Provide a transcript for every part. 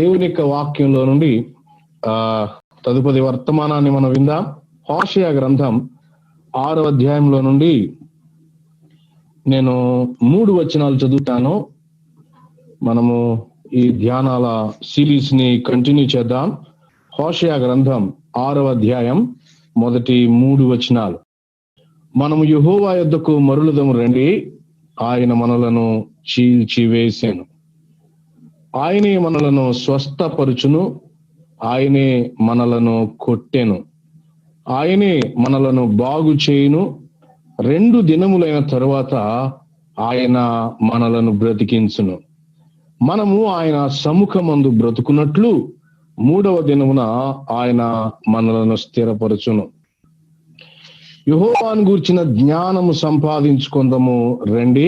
దేవుని యొక్క వాక్యంలో నుండి తదుపరి వర్తమానాన్ని మనం విందాం. హోషేయ గ్రంథం 6వ అధ్యాయంలో నుండి నేను 3 వచనాలు చదువుతాను. మనము ఈ ధ్యానాల సిరీస్ ని కంటిన్యూ చేద్దాం. హోషేయ గ్రంథం 6వ అధ్యాయం మొదటి 3 వచనాలు. మనము యెహోవా యొద్దకు మరలుదము రండి, ఆయన మనలను చీల్చివేసెను, ఆయనే మనలను స్వస్థపరుచును, ఆయనే మనలను కొట్టెను, ఆయనే మనలను బాగు చేయును. 2 దినములైన తరువాత ఆయన మనలను బ్రతికించును. మనము ఆయన సముఖమందు బ్రతుకున్నట్లు 3వ దినమున ఆయన మనలను స్థిరపరచును. యెహోవాను గూర్చిన జ్ఞానము సంపాదించుకుందాము రండి,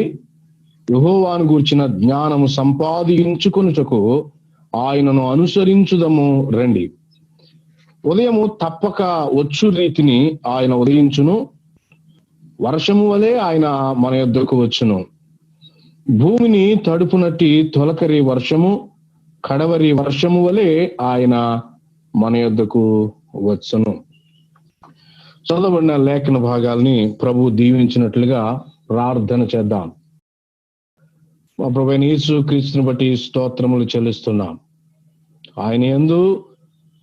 యెహోవాను గూర్చిన జ్ఞానము సంపాదించుకొనుటకు ఆయనను అనుసరించుదము రండి. ఉదయము తప్పక వచ్చు రీతిని ఆయన ఉదయించును, వర్షము వలె ఆయన మన యొద్దకు వచ్చును. భూమిని తడుపునట్టి తొలకరి వర్షము, కడవరి వర్షము వలె ఆయన మన యొద్దకు వచ్చును. చదవబడిన లేఖన భాగాల్ని ప్రభు దీవించినట్లుగా ప్రార్థన చేద్దాం. మా ప్రభువైన యేసు క్రీస్తుని బట్టి స్తోత్రములు చెల్లిస్తున్నాం. ఆయన యందు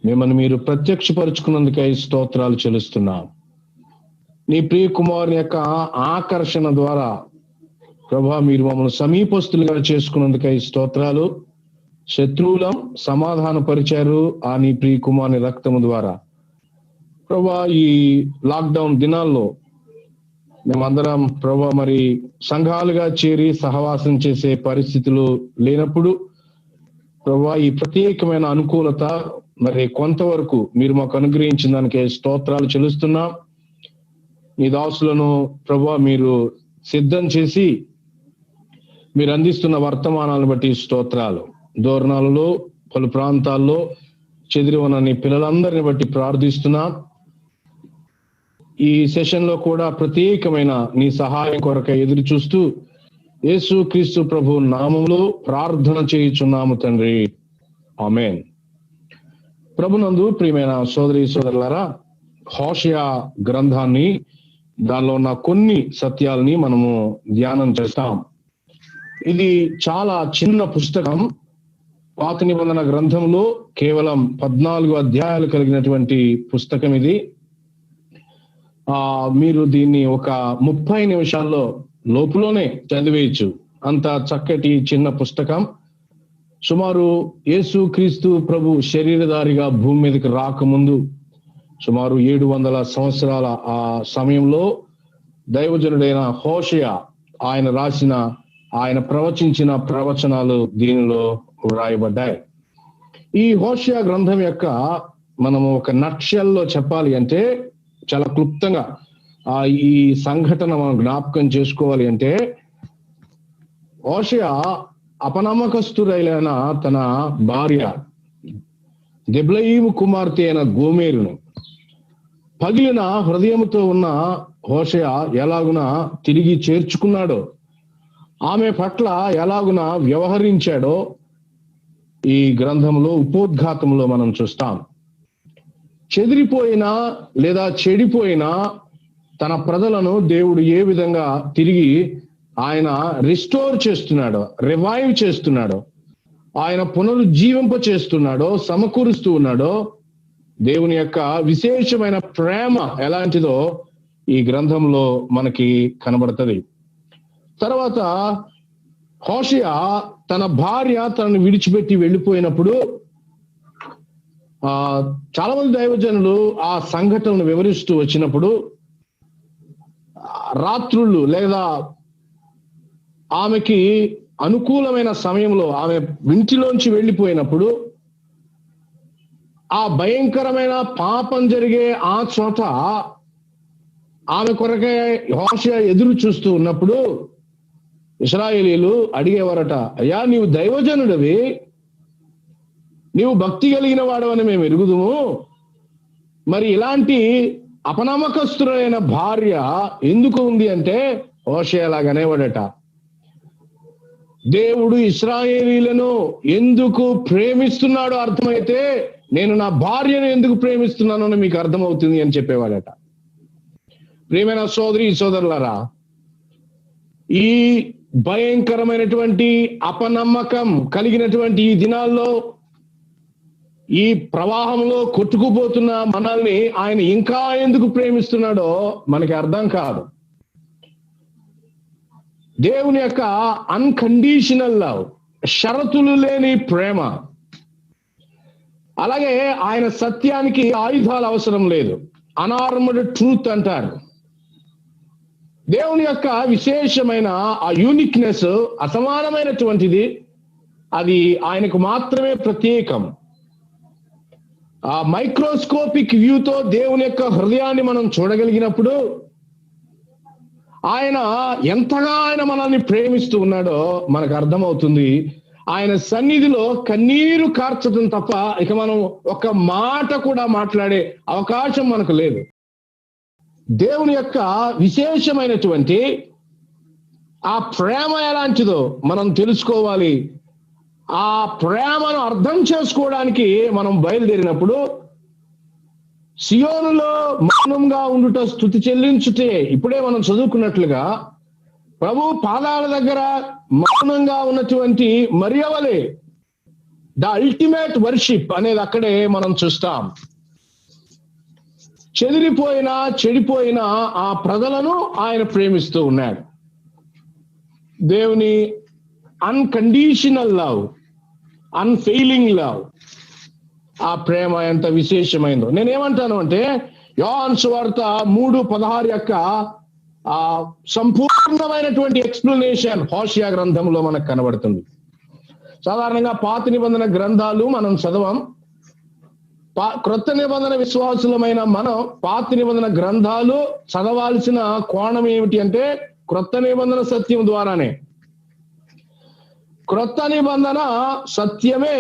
మిమ్మల్ని మీరు ప్రత్యక్షపరుచుకున్నందుకై స్తోత్రాలు చెల్లిస్తున్నాం. నీ ప్రియ కుమారుని యొక్క ఆకర్షణ ద్వారా ప్రభా మీరు మమ్మల్ని సమీపస్తులుగా చేసుకున్నందుకై స్తోత్రాలు. శత్రువులం సమాధానపరిచారు ఆ నీ ప్రియ కుమారుని రక్తము ద్వారా. ప్రభా ఈ లాక్డౌన్ దినాల్లో మేమందరం ప్రభా మరి సంఘాలుగా చేరి సహవాసం చేసే పరిస్థితులు లేనప్పుడు ప్రభా ఈ ప్రత్యేకమైన అనుకూలత మరి కొంతవరకు మీరు మాకు అనుగ్రహించిన దానికి స్తోత్రాలు చెల్లిస్తున్నాం. ఈ దాసులను ప్రభా మీరు సిద్ధం చేసి మీరు అందిస్తున్న వర్తమానాలను బట్టి స్తోత్రాలు. దూరణాలలో పలు ప్రాంతాల్లో చెదిరి ఉన్న నీ పిల్లలందరిని బట్టి ప్రార్థిస్తున్నాం. ఈ సెషన్ లో కూడా ప్రత్యేకమైన నీ సహాయం కొరకై ఎదురు చూస్తూ యేసు క్రీస్తు ప్రభు నామములో ప్రార్థన చేయుచున్నాము తండ్రి, ఆమేన్. ప్రభునందు ప్రియమైన సోదరి సోదరులారా, హోషేయ గ్రంథాన్ని దానిలో ఉన్న కొన్ని సత్యాలని మనము ధ్యానం చేస్తాం. ఇది చాలా చిన్న పుస్తకం. పాత నిబంధన గ్రంథంలో కేవలం 14 అధ్యాయాలు కలిగినటువంటి పుస్తకం ఇది. మీరు దీన్ని ఒక 30 నిమిషాల్లో లోపులోనే చదివేయచ్చు. అంత చక్కటి చిన్న పుస్తకం. సుమారు యేసు క్రీస్తు ప్రభు శరీరధారిగా భూమి మీదకి రాకముందు సుమారు 700 సంవత్సరాల ఆ సమయంలో దైవజనుడైన హోషేయ ఆయన రాసిన, ఆయన ప్రవచించిన ప్రవచనాలు దీనిలో వ్రాయబడ్డాయి. ఈ హోషేయ గ్రంథం యొక్క మనము ఒక నక్షల్లో చెప్పాలి అంటే, చాలా క్లుప్తంగా ఈ సంఘటన మనం జ్ఞాపకం చేసుకోవాలి అంటే, హోషేయ అపనమ్మకస్తురైన తన భార్య దెబ్లయీము కుమార్తె అయిన గోమెరును పగిలిన హృదయముతో ఉన్న హోషేయ ఎలాగున తిరిగి చేర్చుకున్నాడో, ఆమె పట్ల ఎలాగున వ్యవహరించాడో ఈ గ్రంథంలో ఉపోద్ఘాతంలో మనం చూస్తాం. చెదిరిపోయిన లేదా చెడిపోయిన తన ప్రజలను దేవుడు ఏ విధంగా తిరిగి ఆయన రిస్టోర్ చేస్తున్నాడో, రివైవ్ చేస్తున్నాడో, ఆయన పునరుజ్జీవింప చేస్తున్నాడో, సమకూరుస్తూ ఉన్నాడో, దేవుని యొక్క విశేషమైన ప్రేమ ఎలాంటిదో ఈ గ్రంథంలో మనకి కనబడుతుంది. తర్వాత హోషేయ తన భార్య తనను విడిచిపెట్టి వెళ్ళిపోయినప్పుడు చాలా మంది దైవజనులు ఆ సంఘటనను వివరిస్తూ వచ్చినప్పుడు రాత్రుళ్ళు లేదా ఆమెకి అనుకూలమైన సమయంలో ఆమె ఇంటిలోంచి వెళ్ళిపోయినప్పుడు ఆ భయంకరమైన పాపం జరిగే ఆ చోట ఆమె కొరకే హోషేయ ఎదురు చూస్తూ ఉన్నప్పుడు ఇశ్రాయేలీయులు అడిగేవారట, అయ్యా నీవు దైవజనుడివి, నీవు భక్తి కలిగిన వాడవని మేము ఎరుగుదుము, మరి ఇలాంటి అపనమ్మకస్తుడైన భార్య ఎందుకు ఉంది అంటే హోషేయ లాగనేవాడట. దేవుడు ఇశ్రాయేలీయులను ఎందుకు ప్రేమిస్తున్నాడో అర్థమైతే నేను నా భార్యను ఎందుకు ప్రేమిస్తున్నానో మీకు అర్థమవుతుంది అని చెప్పేవాడట. ప్రియమైన సోదరి సోదరులారా, ఈ భయంకరమైనటువంటి అపనమ్మకం కలిగినటువంటి ఈ దినాల్లో, ఈ ప్రవాహంలో కొట్టుకుపోతున్న మనల్ని ఆయన ఇంకా ఎందుకు ప్రేమిస్తున్నాడో మనకి అర్థం కాదు. దేవుని యొక్క అన్కండిషనల్ లవ్, షరతులు లేని ప్రేమ. అలాగే ఆయన సత్యానికి ఆయుధాలు అవసరం లేదు, అనార్మడ్ ట్రూత్ అంటారు. దేవుని యొక్క విశేషమైన ఆ యూనిక్నెస్ అసమానమైనటువంటిది, అది ఆయనకు మాత్రమే ప్రత్యేకం. ఆ మైక్రోస్కోపిక్ వ్యూతో దేవుని యొక్క హృదయాన్ని మనం చూడగలిగినప్పుడు ఆయన ఎంతగా ఆయన మనల్ని ప్రేమిస్తూ ఉన్నాడో మనకు అర్థమవుతుంది. ఆయన సన్నిధిలో కన్నీరు కార్చడం తప్ప ఇక మనం ఒక మాట కూడా మాట్లాడే అవకాశం మనకు లేదు. దేవుని యొక్క విశేషమైనటువంటి ఆ ప్రేమ ఎలాంటిదో మనం తెలుసుకోవాలి. ఆ ప్రేమను అర్థం చేసుకోవడానికి మనం బయలుదేరినప్పుడు సియోనులో మౌనంగా ఉండుట స్తుతి చెల్లించుటే, ఇప్పుడే మనం చదువుకున్నట్లుగా ప్రభు పాదాల దగ్గర మౌనంగా ఉన్నటువంటి మరియవలే ద అల్టిమేట్ వర్షిప్ అనేది అక్కడే మనం చూస్తాం. చెడిపోయిన ఆ ప్రజలను ఆయన ప్రేమిస్తూ ఉన్నాడు. దేవుని అన్కండిషనల్ లవ్, అన్ఫెయిలింగ్ లవ్, ఆ ప్రేమ ఎంత విశేషమైందో. నేనేమంటాను అంటే యోహాను సువార్త 3:16 యొక్క ఆ సంపూర్ణమైనటువంటి ఎక్స్ప్లెనేషన్ హోషియా గ్రంథంలో మనకు కనబడుతుంది. సాధారణంగా పాత నిబంధన గ్రంథాలు మనం చదవం. క్రొత్త నిబంధన విశ్వాసులమైన మనం పాత నిబంధన గ్రంథాలు చదవాల్సిన కోణం ఏమిటి అంటే క్రొత్త నిబంధన సత్యం ద్వారానే. క్రొత్త నిబంధన సత్యమే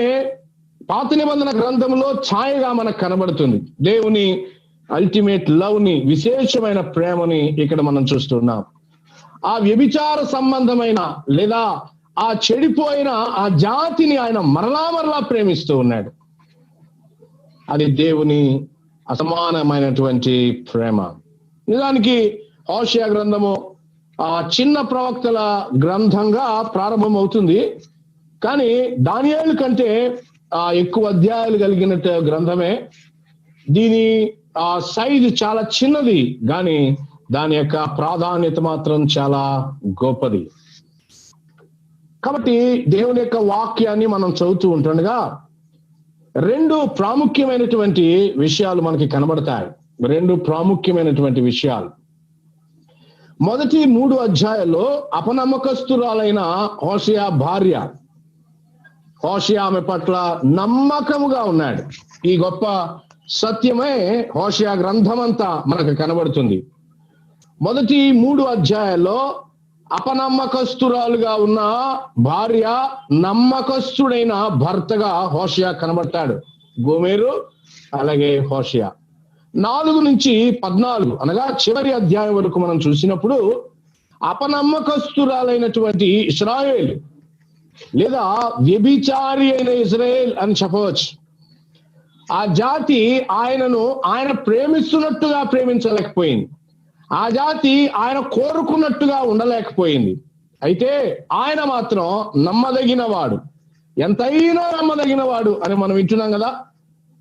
పాత నిబంధన గ్రంథంలో ఛాయగా మనకు కనబడుతుంది. దేవుని అల్టిమేట్ లవ్ ని, విశేషమైన ప్రేమని ఇక్కడ మనం చూస్తున్నాం. ఆ వ్యభిచార సంబంధమైన లేదా ఆ చెడిపోయిన ఆ జాతిని ఆయన మరలా ప్రేమిస్తూ ఉన్నాడు. అది దేవుని అసమానమైనటువంటి ప్రేమ. నిజానికి హోషియా గ్రంథము ఆ చిన్న ప్రవక్తల గ్రంథంగా ప్రారంభమవుతుంది, కానీ దానియేలు కంటే ఎక్కువ అధ్యాయాలు కలిగిన గ్రంథమే. దీని ఆ సైజు చాలా చిన్నది, కానీ దాని యొక్క ప్రాధాన్యత మాత్రం చాలా గొప్పది. కాబట్టి దేవుని యొక్క వాక్యాన్ని మనం చదువుతూ ఉంటుండగా 2 ప్రాముఖ్యమైనటువంటి విషయాలు మనకి కనబడతాయి. 2 ప్రాముఖ్యమైనటువంటి విషయాలు. మొదటి 3 అధ్యాయాల్లో అపనమ్మకస్తురాలైన హోషియా భార్య, హోషియా ఆమె పట్ల నమ్మకముగా ఉన్నాడు. ఈ గొప్ప సత్యమే హోషియా గ్రంథమంతా మనకు కనబడుతుంది. మొదటి 3 అధ్యాయాల్లో అపనమ్మకస్తురాలుగా ఉన్న భార్య నమ్మకస్తుడైన భర్తగా హోషియా కనబడతాడు. గోమెరు అలాగే హోషియా. 4 నుంచి 14 అనగా చివరి అధ్యాయం వరకు మనం చూసినప్పుడు అపనమ్మకస్తురాలైనటువంటి ఇశ్రాయేలు లేదా వ్యభిచారి అయిన ఇజ్రాయేల్ అని చెప్పవచ్చు. ఆ జాతి ఆయన ప్రేమిస్తున్నట్టుగా ప్రేమించలేకపోయింది. ఆ జాతి ఆయన కోరుకున్నట్టుగా ఉండలేకపోయింది. అయితే ఆయన మాత్రం నమ్మదగినవాడు, ఎంతైనా నమ్మదగినవాడు అని మనం వింటున్నాం కదా.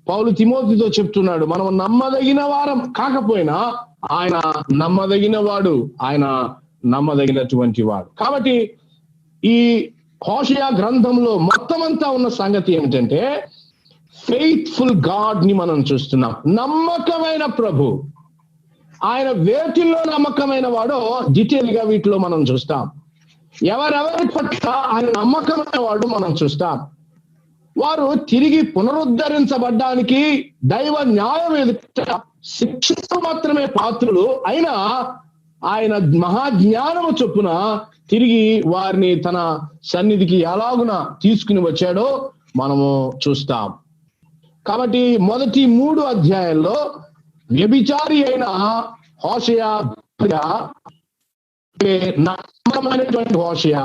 పౌలు తిమోతితో చెప్తున్నాడు, మనం నమ్మదగిన వారం కాకపోయినా ఆయన నమ్మదగినవాడు, ఆయన నమ్మదగినటువంటి వాడు. కాబట్టి ఈ హోషియా గ్రంథంలో మొత్తం అంతా ఉన్న సంగతి ఏమిటంటే ఫెయిత్ఫుల్ గాడ్ ని మనం చూస్తున్నాం. నమ్మకమైన ప్రభు, ఆయన వేటిల్లో నమ్మకమైన వాడో డీటెయిల్ గా వీటిలో మనం చూస్తాం. ఎవరెవరి పట్ల ఆయన నమ్మకమైన వాడు మనం చూస్తాం. వారు తిరిగి పునరుద్ధరించబడ్డానికి దైవ న్యాయం ఎదుట శిక్షకు మాత్రమే పాత్రులు అయినా ఆయన మహాజ్ఞానము చొప్పున తిరిగి వారిని తన సన్నిధికి ఎలాగున తీసుకుని వచ్చాడో మనము చూస్తాం. కాబట్టి మొదటి 3 అధ్యాయాల్లో వ్యభిచారి అయిన హోషియా నమ్మకమైనటువంటి హోషియా,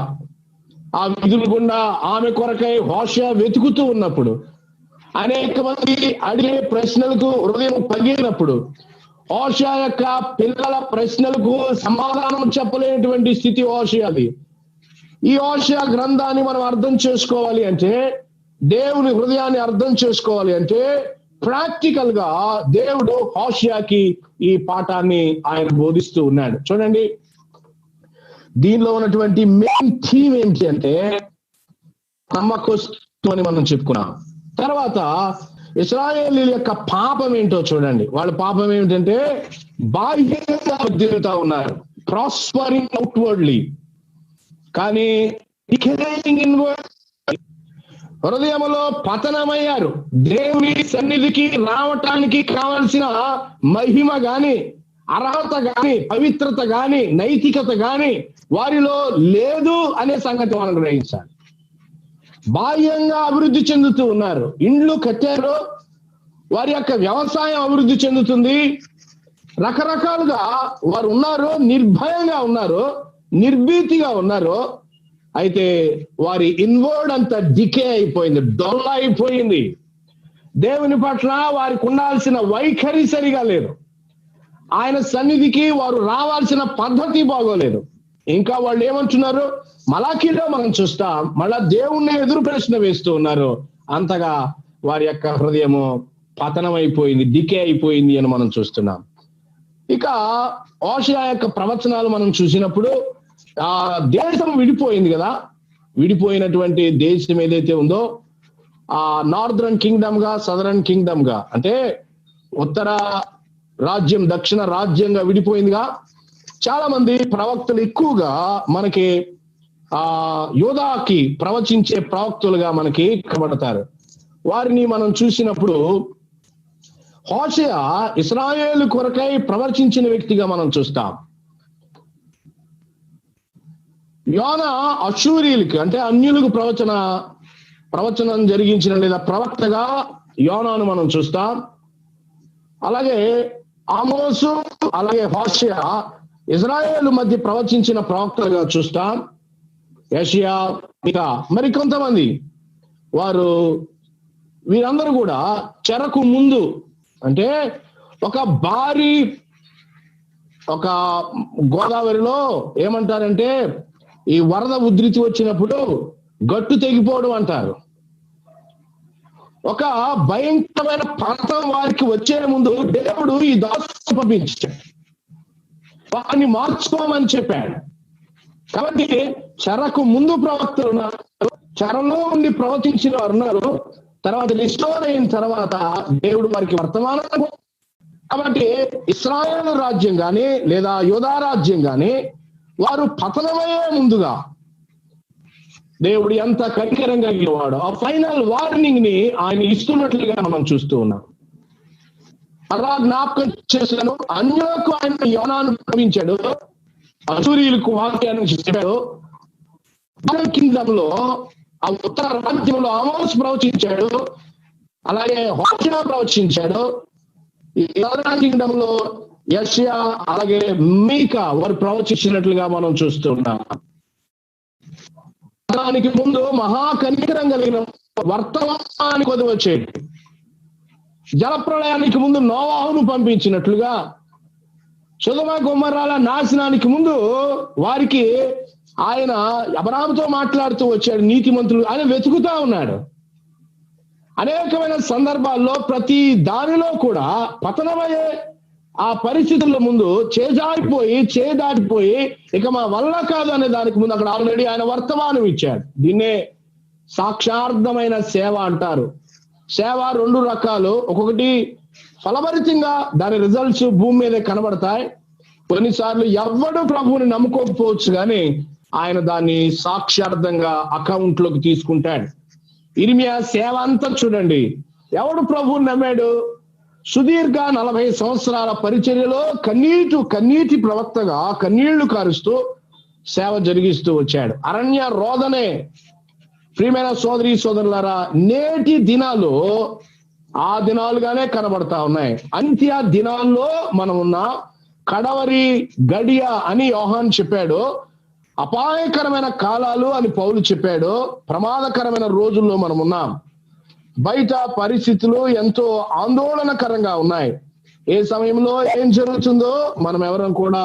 ఆ విధులు గుండా ఆమె కొరకై హోషేయ వెతుకుతూ ఉన్నప్పుడు, అనేక మంది అడిగే ప్రశ్నలకు హృదయం పగిలినప్పుడు, హోషేయ యొక్క పిల్లల ప్రశ్నలకు సమాధానం చెప్పలేనటువంటి స్థితి హోషేయది. ఈ హోషేయ గ్రంథాన్ని మనం అర్థం చేసుకోవాలి అంటే, దేవుని హృదయాన్ని అర్థం చేసుకోవాలి అంటే, ప్రాక్టికల్ గా దేవుడు హోషేయకి ఈ పాఠాన్ని ఆయన బోధిస్తూ ఉన్నాడు. చూడండి, దీనిలో ఉన్నటువంటి మెయిన్ థీమ్ ఏంటి అంటే నమ్మకస్తు అని మనం చెప్పుకున్నాం. తర్వాత ఇశ్రాయేలీయుల యొక్క పాపం ఏంటో చూడండి. వాళ్ళ పాపం ఏమిటంటే బాహ్యంగా వర్ధిల్లుతా ఉన్నారు, ప్రాస్పరింగ్ అవుట్వర్డ్లీ, కానీ ఇన్వర్డ్, హృదయంలో పతనమయ్యారు. దేవుని సన్నిధికి రావటానికి కావలసిన మహిమ గాని, అర్హత గాని, పవిత్రత గాని, నైతికత గాని వారిలో లేదు అనే సంగతి మనం గ్రహించాలి. బాహ్యంగా అభివృద్ధి చెందుతూ ఉన్నారు, ఇండ్లు కట్టారు, వారి యొక్క వ్యవసాయం అభివృద్ధి చెందుతుంది, రకరకాలుగా వారు ఉన్నారు, నిర్భయంగా ఉన్నారు, నిర్భీతిగా ఉన్నారు. అయితే వారి ఇన్వర్డ్ అంతా డికే అయిపోయింది, డొల్ల అయిపోయింది. దేవుని పట్ల వారికి ఉండాల్సిన వైఖరి సరిగా లేదు, ఆయన సన్నిధికి వారు రావాల్సిన పద్ధతి బాగోలేదు. ఇంకా వాళ్ళు ఏమంటున్నారు, మలాకీలో మనం చూస్తాం, మళ్ళా దేవుణ్ణి ఎదురు ప్రశ్న వేస్తూ ఉన్నారు. అంతగా వారి యొక్క హృదయము పతనం అయిపోయింది, డికే అయిపోయింది అని మనం చూస్తున్నాం. ఇక హోషేయ యొక్క ప్రవచనాలు మనం చూసినప్పుడు ఆ దేశం విడిపోయింది కదా, విడిపోయినటువంటి దేశం ఏదైతే ఉందో ఆ నార్దర్న్ కింగ్డమ్ గా, సదరన్ కింగ్డమ్ గా, అంటే ఉత్తర రాజ్యం దక్షిణ రాజ్యంగా విడిపోయిందిగా. చాలా మంది ప్రవక్తలు ఎక్కువగా మనకి యోధాకి ప్రవచించే ప్రవక్తలుగా మనకి కనబడతారు. వారిని మనం చూసినప్పుడు హోషేయ ఇశ్రాయేలు కొరకై ప్రవచించిన వ్యక్తిగా మనం చూస్తాం. యోనా అశూరీయులకి అంటే అన్యులకు ప్రవచనం జరిగించిన లేదా ప్రవక్తగా యోనాను మనం చూస్తాం. అలాగే ఆమోసు, అలాగే హోషేయ ఇజ్రాయేలు మధ్య ప్రవచించిన ప్రవక్తలుగా చూస్తాం. యెషయా, ఇక మరికొంతమంది వారు, వీరందరూ కూడా చెరకు ముందు అంటే ఒక భారీ, ఒక గోదావరిలో ఏమంటారంటే ఈ వరద ఉధృతి వచ్చినప్పుడు గట్టు తెగిపోవడం అంటారు. ఒక భయంకరమైన ప్రాంతం వారికి వచ్చే ముందు దేవుడు ఈ దాసుని పంపించాడు, వారిని మార్చుకోమని చెప్పాడు. కాబట్టి చెరకు ముందు ప్రవక్తలు ఉన్నారు, చెరలో ఉండి ప్రవచించిన వారు ఉన్నారు, తర్వాత రిస్టోర్ అయిన తర్వాత దేవుడు వారికి వర్తమానం. కాబట్టి ఇశ్రాయేలు రాజ్యం గాని లేదా యూదా రాజ్యం గాని వారు పతనమయ్యే ముందుగా దేవుడు ఎంత కనికరంగా గెలివాడు, ఆ ఫైనల్ వార్నింగ్ ని ఆయన ఇస్తున్నట్లుగా మనం చూస్తూ ఉన్నాం. అలా జ్ఞాపకం చేశాను, అన్యులకు ఆయన యోనాను పంపించాడు, అశూరీయులకు వాక్యాన్ని చెప్పాడు. కింగ్డమ్ లో ఆ ఉత్తర రాజ్యంలో ఆమోస్ ప్రవచించాడు, అలాగే హోషేయ ప్రవచించాడు. ఈ కింగ్డమ్ లో యెషయా అలాగే మీకా వారు ప్రవచించినట్లుగా మనం చూస్తూ ఉన్నాం. దానికి ముందు మహాకనికరం కలిగిన వర్తమానానికి వదిలి వచ్చేది, జలప్రళయానికి ముందు నోవాహును పంపించినట్లుగా, సొదొమ గొమొర్రాల నాశనానికి ముందు వారికి ఆయన అబ్రాహాముతో మాట్లాడుతూ వచ్చాడు. నీతిమంతులు ఆయన వెతుకుతా ఉన్నాడు. అనేకమైన సందర్భాల్లో ప్రతి దానిలో కూడా పతనమయ్యే ఆ పరిస్థితుల ముందు చేదాటిపోయి ఇక మా వల్ల కాదు అనే దానికి ముందు అక్కడ ఆల్రెడీ ఆయన వర్తమానం ఇచ్చాడు. దీన్నే సాక్షార్థమైన సేవ అంటారు. సేవ రెండు రకాలు, ఒక్కొక్కటి ఫలభరితంగా దాని రిజల్ట్స్ భూమి మీదే కనబడతాయి. కొన్నిసార్లు ఎవడు ప్రభువుని నమ్ముకోకపోవచ్చు కానీ ఆయన దాన్ని సాక్షార్థంగా అకౌంట్ లోకి తీసుకుంటాడు. ఇర్మియా సేవ అంతా చూడండి, ఎవడు ప్రభువుని నమ్మాడు? సుదీర్ఘ 40 సంవత్సరాల పరిచర్యలో కన్నీటి ప్రవక్తగా కన్నీళ్లు కారుస్తూ సేవ జరిగిస్తూ వచ్చాడు. అరణ్య రోదనే. ప్రియమైన సోదరి సోదరులారా, నేటి దినాలు ఆ దినాలుగానే కనబడతా ఉన్నాయి. అంత్య దినాల్లో మనం ఉన్న కడవరి గడియ అని యోహాను చెప్పాడు. అపాయకరమైన కాలాలు అని పౌలు చెప్పాడు. ప్రమాదకరమైన రోజుల్లో మనం ఉన్నాం. బయట పరిస్థితులు ఎంతో ఆందోళనకరంగా ఉన్నాయి. ఏ సమయంలో ఏం జరుగుతుందో మనం ఎవరం కూడా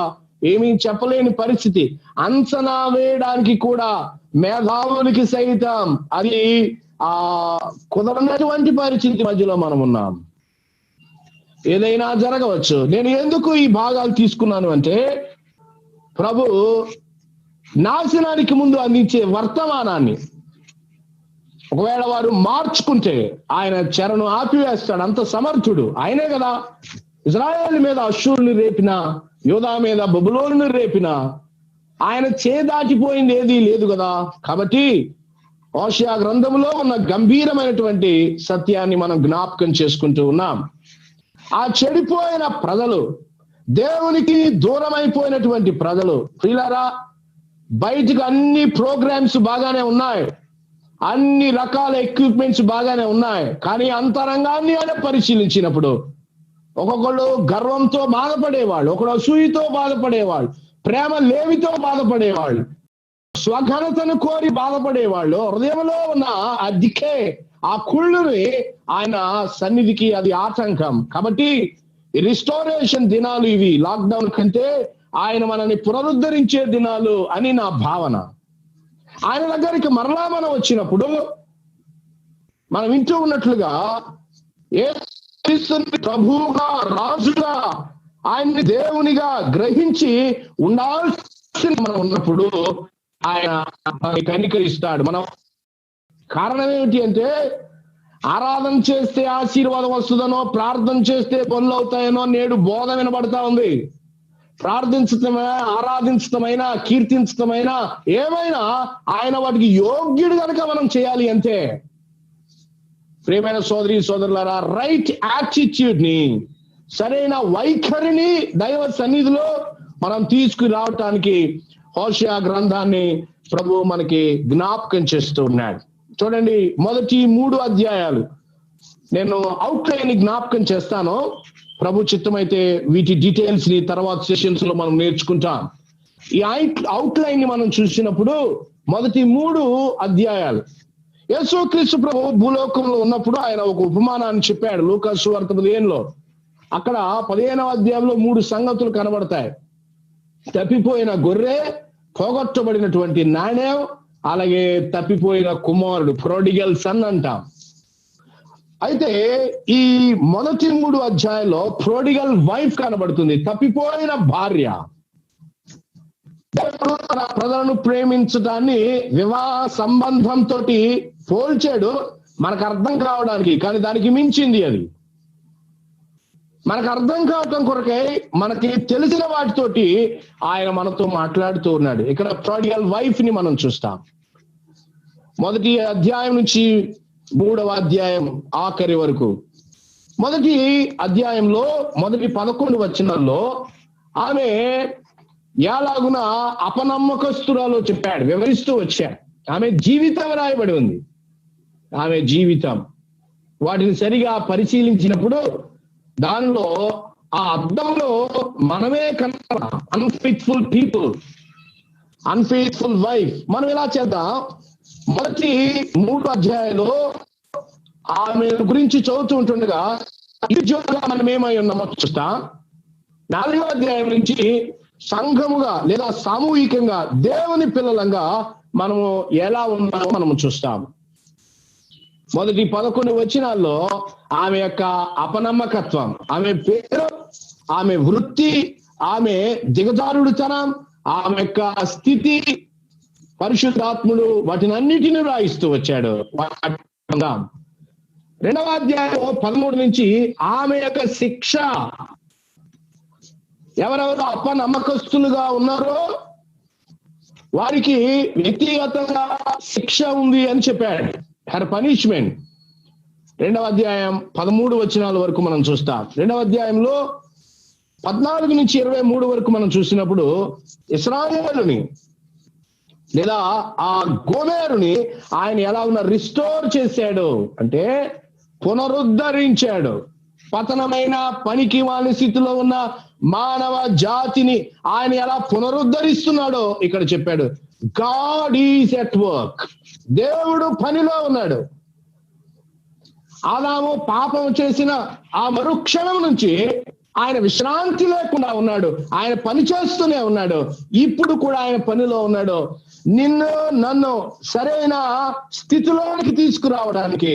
ఏమీ చెప్పలేని పరిస్థితి. అంచనా వేయడానికి కూడా మేధావులకి సైతం అది కుదరనటువంటి పరిస్థితి మధ్యలో మనం ఉన్నాం. ఏదైనా జరగవచ్చు. నేను ఎందుకు ఈ భాగాలు తీసుకున్నాను అంటే, ప్రభు నాశనానికి ముందు అందించే వర్తమానాన్ని ఒకవేళ వారు మార్చుకుంటే ఆయన చెరను ఆపివేస్తాడు. అంత సమర్థుడు ఆయనే కదా. ఇజ్రాయేల్ మీద అష్షూరుని రేపిన, యోధా మీద బబులోనుని రేపిన ఆయన చేదాటిపోయింది ఏదీ లేదు కదా. కాబట్టి హోషేయ గ్రంథంలో ఉన్న గంభీరమైనటువంటి సత్యాన్ని మనం జ్ఞాపకం చేసుకుంటూ ఉన్నాం. ఆ చెడిపోయిన ప్రజలు, దేవునికి దూరమైపోయినటువంటి ప్రజలు, ప్రియులారా, బయటకు అన్ని ప్రోగ్రామ్స్ బాగానే ఉన్నాయి, అన్ని రకాల ఎక్విప్మెంట్స్ బాగానే ఉన్నాయి, కానీ అంతరంగాన్ని ఆయన పరిశీలించినప్పుడు ఒక్కొక్కళ్ళు గర్వంతో బాధపడేవాళ్ళు, ఒకడు అసూయతో బాధపడేవాళ్ళు, ప్రేమ లేమితో బాధపడేవాళ్ళు, స్వఘనతను కోరి బాధపడేవాళ్ళు. హృదయంలో ఉన్న ఆ దిక్కే, ఆ కుళ్ళుని ఆయన సన్నిధికి అది ఆటంకం. కాబట్టి రిస్టోరేషన్ దినాలు ఇవి. లాక్డౌన్ కంటే ఆయన మనల్ని పునరుద్ధరించే దినాలు అని నా భావన. ఆయన దగ్గరికి మరలా మనం వచ్చినప్పుడు మనం వింటూ ఉన్నట్లుగా యేసుక్రీస్తుని ప్రభువుగా, రాజుగా, ఆయన్ని దేవునిగా గ్రహించి ఉండాల్సిన మనం ఉన్నప్పుడు ఆయన కనికరిస్తాడు. మనం కారణం ఏమిటి అంటే, ఆరాధన చేస్తే ఆశీర్వాదం వస్తుందనో, ప్రార్థన చేస్తే పనులు అవుతాయనో నేడు బోధ వినబడతా ఉంది. ప్రార్థించటమైనా, ఆరాధించటమైనా, కీర్తించటమైనా ఏమైనా ఆయన వాటికి యోగ్యుడు కనుక మనం చేయాలి అంతే. ప్రియమైన సోదరి సోదరులారా, రైట్ యాటిట్యూడ్ ని, సరైన వైఖరిని దైవ సన్నిధిలో మనం తీసుకురావటానికి హోషేయ గ్రంథాన్ని ప్రభు మనకి జ్ఞాపకం చేస్తూ ఉన్నాడు. చూడండి, మొదటి 3 అధ్యాయాలు నేను అవుట్లైన్ జ్ఞాపకం చేస్తాను. ప్రభు చిత్తమైతే వీటి డీటెయిల్స్ ని తర్వాత సెషన్స్ లో మనం నేర్చుకుంటాం. ఈ అవుట్లైన్ ని మనం చూసినప్పుడు మొదటి 3 అధ్యాయాలు యేసుక్రీస్తు ప్రభు భూలోకంలో ఉన్నప్పుడు ఆయన ఒక ఉపమానాన్ని చెప్పాడు. లూకా సువార్త 15లో. అక్కడ 15వ అధ్యాయంలో 3 సంగతులు కనబడతాయి. తప్పిపోయిన గొర్రె, పోగొట్టబడినటువంటి నాణ్యం, అలాగే తప్పిపోయిన కుమారుడు, ప్రొడిగల్ సన్ అంటాం. అయితే ఈ మొదటి 3 అధ్యాయంలో ప్రొడిగల్ వైఫ్ కనబడుతుంది, తప్పిపోయిన భార్య. దేవుడు తన ప్రజలను ప్రేమించడాన్ని వివాహ సంబంధంతో పోల్చాడు మనకు అర్థం కావడానికి, కానీ దానికి మించింది అది. మనకు అర్థం కావటం కొరకై మనకి తెలిసిన వాటితోటి ఆయన మనతో మాట్లాడుతూ ఉన్నాడు. ఇక్కడ ప్రొడిగల్ వైఫ్ ని మనం చూస్తాం. మొదటి అధ్యాయం నుంచి 3వ అధ్యాయం ఆఖరి వరకు. మొదటి అధ్యాయంలో మొదటి 11 వచనాల్లో ఆమె ఎలాగున అపనమ్మకస్తురాలో చెప్పాడు, వివరిస్తూ వచ్చాడు. ఆమె జీవితం రాయబడి ఉంది. ఆమె జీవితం వాటిని సరిగా పరిశీలించినప్పుడు దానిలో ఆ అర్థంలో మనమే కన్నా అన్ఫెయిత్ఫుల్ పీపుల్, అన్ఫెయిత్ఫుల్ వైఫ్. మనం ఇలా చేద్దాం, మొదటి 3 అధ్యాయంలో ఆమె గురించి చదువుతూ ఉంటుండగా ఉద్యోగంగా మనం ఏమై ఉన్నామో చూస్తాం. 4వ అధ్యాయం నుంచి సంఘముగా లేదా సామూహికంగా దేవుని పిల్లలంగా మనము ఎలా ఉన్నామో మనము చూస్తాం. మొదటి 11 వచనాల్లో ఆమె యొక్క అపనమ్మకత్వం, ఆమె పేరు, ఆమె వృత్తి, ఆమె దిగజారుడుతనం, ఆమె యొక్క స్థితి, పరిశుద్ధాత్ముడు వాటిని అన్నిటిని రాయిస్తూ వచ్చాడు. 2వ అధ్యాయం 13 నుంచి ఆమె యొక్క శిక్ష, ఎవరెవరు అపనమ్మకస్తులుగా ఉన్నారో వారికి వ్యక్తిగతంగా శిక్ష ఉంది అని చెప్పాడు. Her punishment. 2వ అధ్యాయం 13 వచనాల వరకు మనం చూస్తాం. 2వ అధ్యాయంలో 14 నుంచి 23 వరకు మనం చూసినప్పుడు ఇశ్రాయేలుని లేదా ఆ గోమెరుని ఆయన ఎలా ఉన్న రిస్టోర్ చేశాడు అంటే పునరుద్ధరించాడు. పతనమైన పనికి వాని స్థితిలో ఉన్న మానవ జాతిని ఆయన ఎలా పునరుద్ధరిస్తున్నాడో ఇక్కడ చెప్పాడు. God is at work. దేవుడు పనిలో ఉన్నాడు. ఆదాము పాపం చేసిన ఆ మరుక్షణం నుంచి ఆయన విశ్రాంతి లేకుండా ఉన్నాడు. ఆయన పని చేస్తూనే ఉన్నాడు. ఇప్పుడు కూడా ఆయన పనిలో ఉన్నాడు. నిన్ను నన్ను సరైన స్థితిలోనికి తీసుకురావడానికి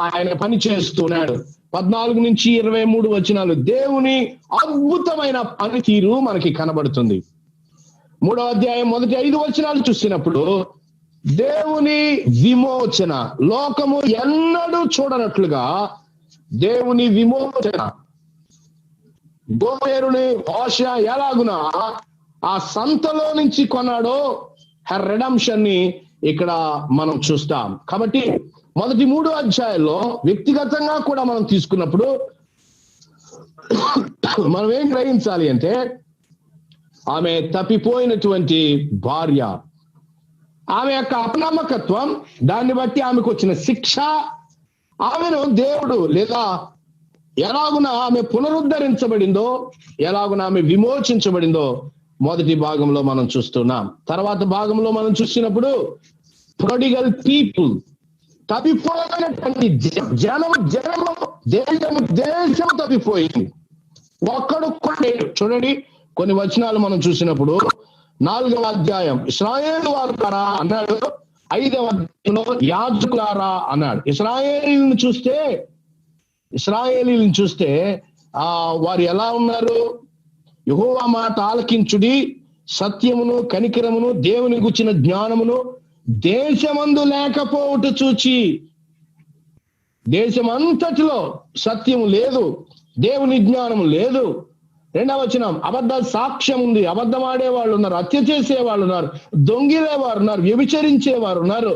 ఆయన పని చేస్తున్నాడు. 14 నుంచి 23 వచనాలు దేవుని అద్భుతమైన పనితీరు మనకి కనబడుతుంది. 3వ అధ్యాయం మొదటి 5 వచనాలు చూసినప్పుడు దేవుని విమోచన, లోకము ఎన్నడూ చూడనట్లుగా దేవుని విమోచన, గోమేరుని భాష ఎలాగున ఆ సంతలో నుంచి కొన్నాడో రెడెంప్షన్ ని ఇక్కడ మనం చూస్తాం. కాబట్టి మొదటి 3 అధ్యాయాల్లో వ్యక్తిగతంగా కూడా మనం తీసుకున్నప్పుడు మనం ఏం గ్రహించాలి అంటే, ఆమె తప్పిపోయినటువంటి భార్య, ఆమె యొక్క అపనమ్మకత్వం, దాన్ని బట్టి ఆమెకు వచ్చిన శిక్ష, ఆమెను దేవుడు లేదా ఎలాగున ఆమె పునరుద్ధరించబడిందో, ఎలాగున ఆమె విమోచించబడిందో మొదటి భాగంలో మనం చూస్తున్నాం. తర్వాత భాగంలో మనం చూసినప్పుడు ప్రొడిగల్ పీపుల్, తప్పిపోయినటువంటి దేశము తప్పిపోయింది. ఒక్కడు కూడా చూడండి, కొన్ని వచనాలు మనం చూసినప్పుడు 4వ అధ్యాయం ఇశ్రాయేలు వారులారా అన్నాడు, 5వ అధ్యాయంలో యాజకులారా అన్నాడు. ఇశ్రాయేలీలను చూస్తే వారు ఎలా ఉన్నారు? యెహోవా మాట ఆలకించుడి, సత్యమును కనికరమును దేవుని గుర్చిన జ్ఞానమును దేశమందు లేకపోవుట చూచి. దేశమంతటిలో సత్యము లేదు, దేవుని జ్ఞానము లేదు. 2వ వచనం అబద్ధ సాక్ష్యం ఉంది, అబద్ధమాడే వాళ్ళు ఉన్నారు, హత్య చేసే వాళ్ళు ఉన్నారు, దొంగిలేవారు ఉన్నారు, వ్యభిచరించేవారు ఉన్నారు,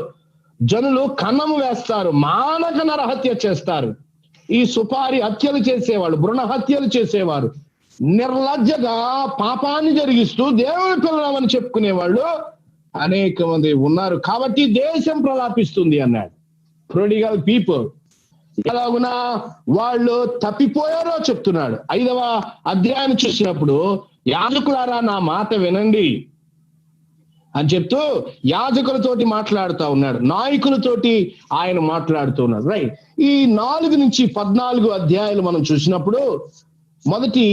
జనులు కన్నము వేస్తారు, మానక నరహత్య చేస్తారు. ఈ సుపారి హత్యలు చేసేవాళ్ళు, భ్రూణ హత్యలు చేసేవారు, నిర్లజ్జగా పాపాన్ని జరిగిస్తూ దేవుని పిల్లలమని చెప్పుకునేవాళ్ళు అనేక మంది ఉన్నారు. కాబట్టి దేశం ప్రలాపిస్తుంది అన్నాడు. ప్రొడిగల్ పీపుల్ ఎలాగునా వాళ్ళు తప్పిపోయారో చెప్తున్నాడు. 5వ అధ్యాయం చూసినప్పుడు యాజకులారా నా మాట వినండి అని చెప్తూ యాజకులతోటి మాట్లాడుతూ ఉన్నాడు, నాయకులతోటి ఆయన మాట్లాడుతూ ఉన్నాడు. రైట్. ఈ 4 నుంచి 14 అధ్యాయాలు మనం చూసినప్పుడు మొదటి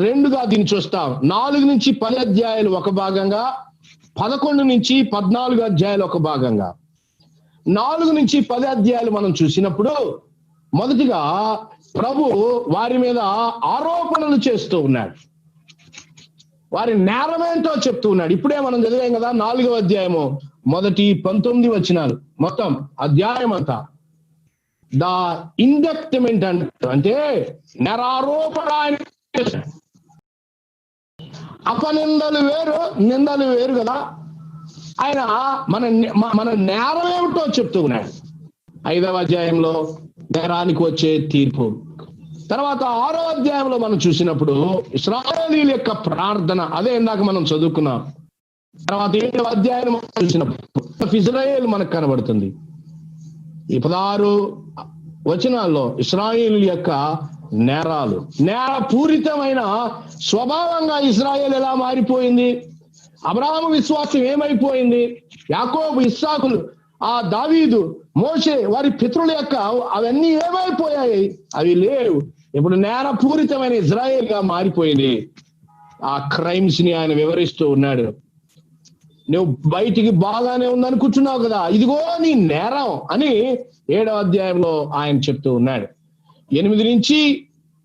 2గా దీన్ని చూస్తాం. 4 నుంచి 10 అధ్యాయాలు ఒక భాగంగా, 11 నుంచి 14 అధ్యాయాలు ఒక భాగంగా. 4 నుంచి 10 అధ్యాయాలు మనం చూసినప్పుడు మొదటిగా ప్రభు వారి మీద ఆరోపణలు చేస్తూ ఉన్నాడు, వారి నేరమేంటో చెప్తూ ఉన్నాడు. ఇప్పుడే మనం చదివాం కదా 4వ అధ్యాయము మొదటి 19 వచనాలు, మొత్తం అధ్యాయం అంతా ద ఇండక్ట్మెంట్ అంటే నేరారోపణ. అపనిందలు వేరు, నిందలు వేరు కదా. ఆయన మన నేరం ఏమిటో చెప్తూ ఉన్నాడు. 5వ అధ్యాయంలో నేరానికి వచ్చే తీర్పు. తర్వాత 6వ అధ్యాయంలో మనం చూసినప్పుడు ఇశ్రాయేలీయుల యొక్క ప్రార్థన, అదే ఇందాక మనం చదువుకున్నాం. తర్వాత 7వ అధ్యాయం చూసినప్పుడు ఇశ్రాయేలు మనకు కనబడుతుంది. ఈ 16 వచనాల్లో ఇశ్రాయేలు యొక్క నేరాలు, నేరపూరితమైన స్వభావంగా ఇశ్రాయేలు ఎలా మారిపోయింది, అబ్రహాము విశ్వాసం ఏమైపోయింది, యాకోబు, ఇస్సాకులు, ఆ దావీదు, మోషే వారి పితరుల యొక్క అవన్నీ ఏమైపోయాయి? అవి లేవు. ఇప్పుడు నేరపూరితమైన ఇజ్రాయేల్ గా మారిపోయింది. ఆ క్రైమ్స్ ని ఆయన వివరిస్తూ ఉన్నాడు. నువ్వు బయటికి బాగానే ఉందనుకుంటున్నావు కదా, ఇదిగో నీ నేరం అని 7వ అధ్యాయంలో ఆయన చెప్తూ ఉన్నాడు. 8 నుంచి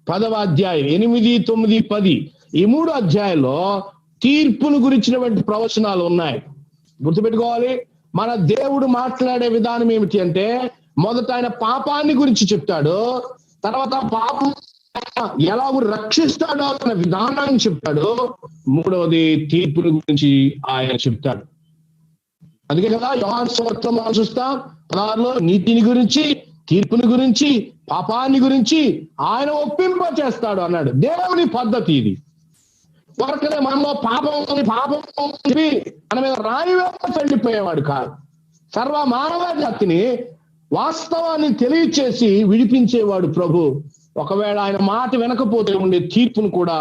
10వ అధ్యాయం, 8, 9, 10 ఈ 3 అధ్యాయాల్లో తీర్పును గురించినటువంటి ప్రవచనాలు ఉన్నాయి. గుర్తుపెట్టుకోవాలి, మన దేవుడు మాట్లాడే విధానం ఏమిటి అంటే, మొదట ఆయన పాపాన్ని గురించి చెప్తాడు, తర్వాత పాపం ఎలా రక్షిస్తాడో అన్న విధానాన్ని చెప్తాడు, 3వది తీర్పుని గురించి ఆయన చెప్తాడు. అందుకే కదా యోహాను సువార్తలో మనం చూస్తాం 16లో నీతిని గురించి, తీర్పుని గురించి, పాపాన్ని గురించి ఆయన ఒప్పింప చేస్తాడు అన్నాడు. దేవుని పద్ధతి ఇది. వరకనే మనలో పాపం మన మీద రాయి చండిపోయేవాడు కాదు. సర్వ మానవ జాతిని వాస్తవాన్ని తెలియచేసి విడిపించేవాడు ప్రభు. ఒకవేళ ఆయన మాట వినకపోతే ఉండే తీర్పును కూడా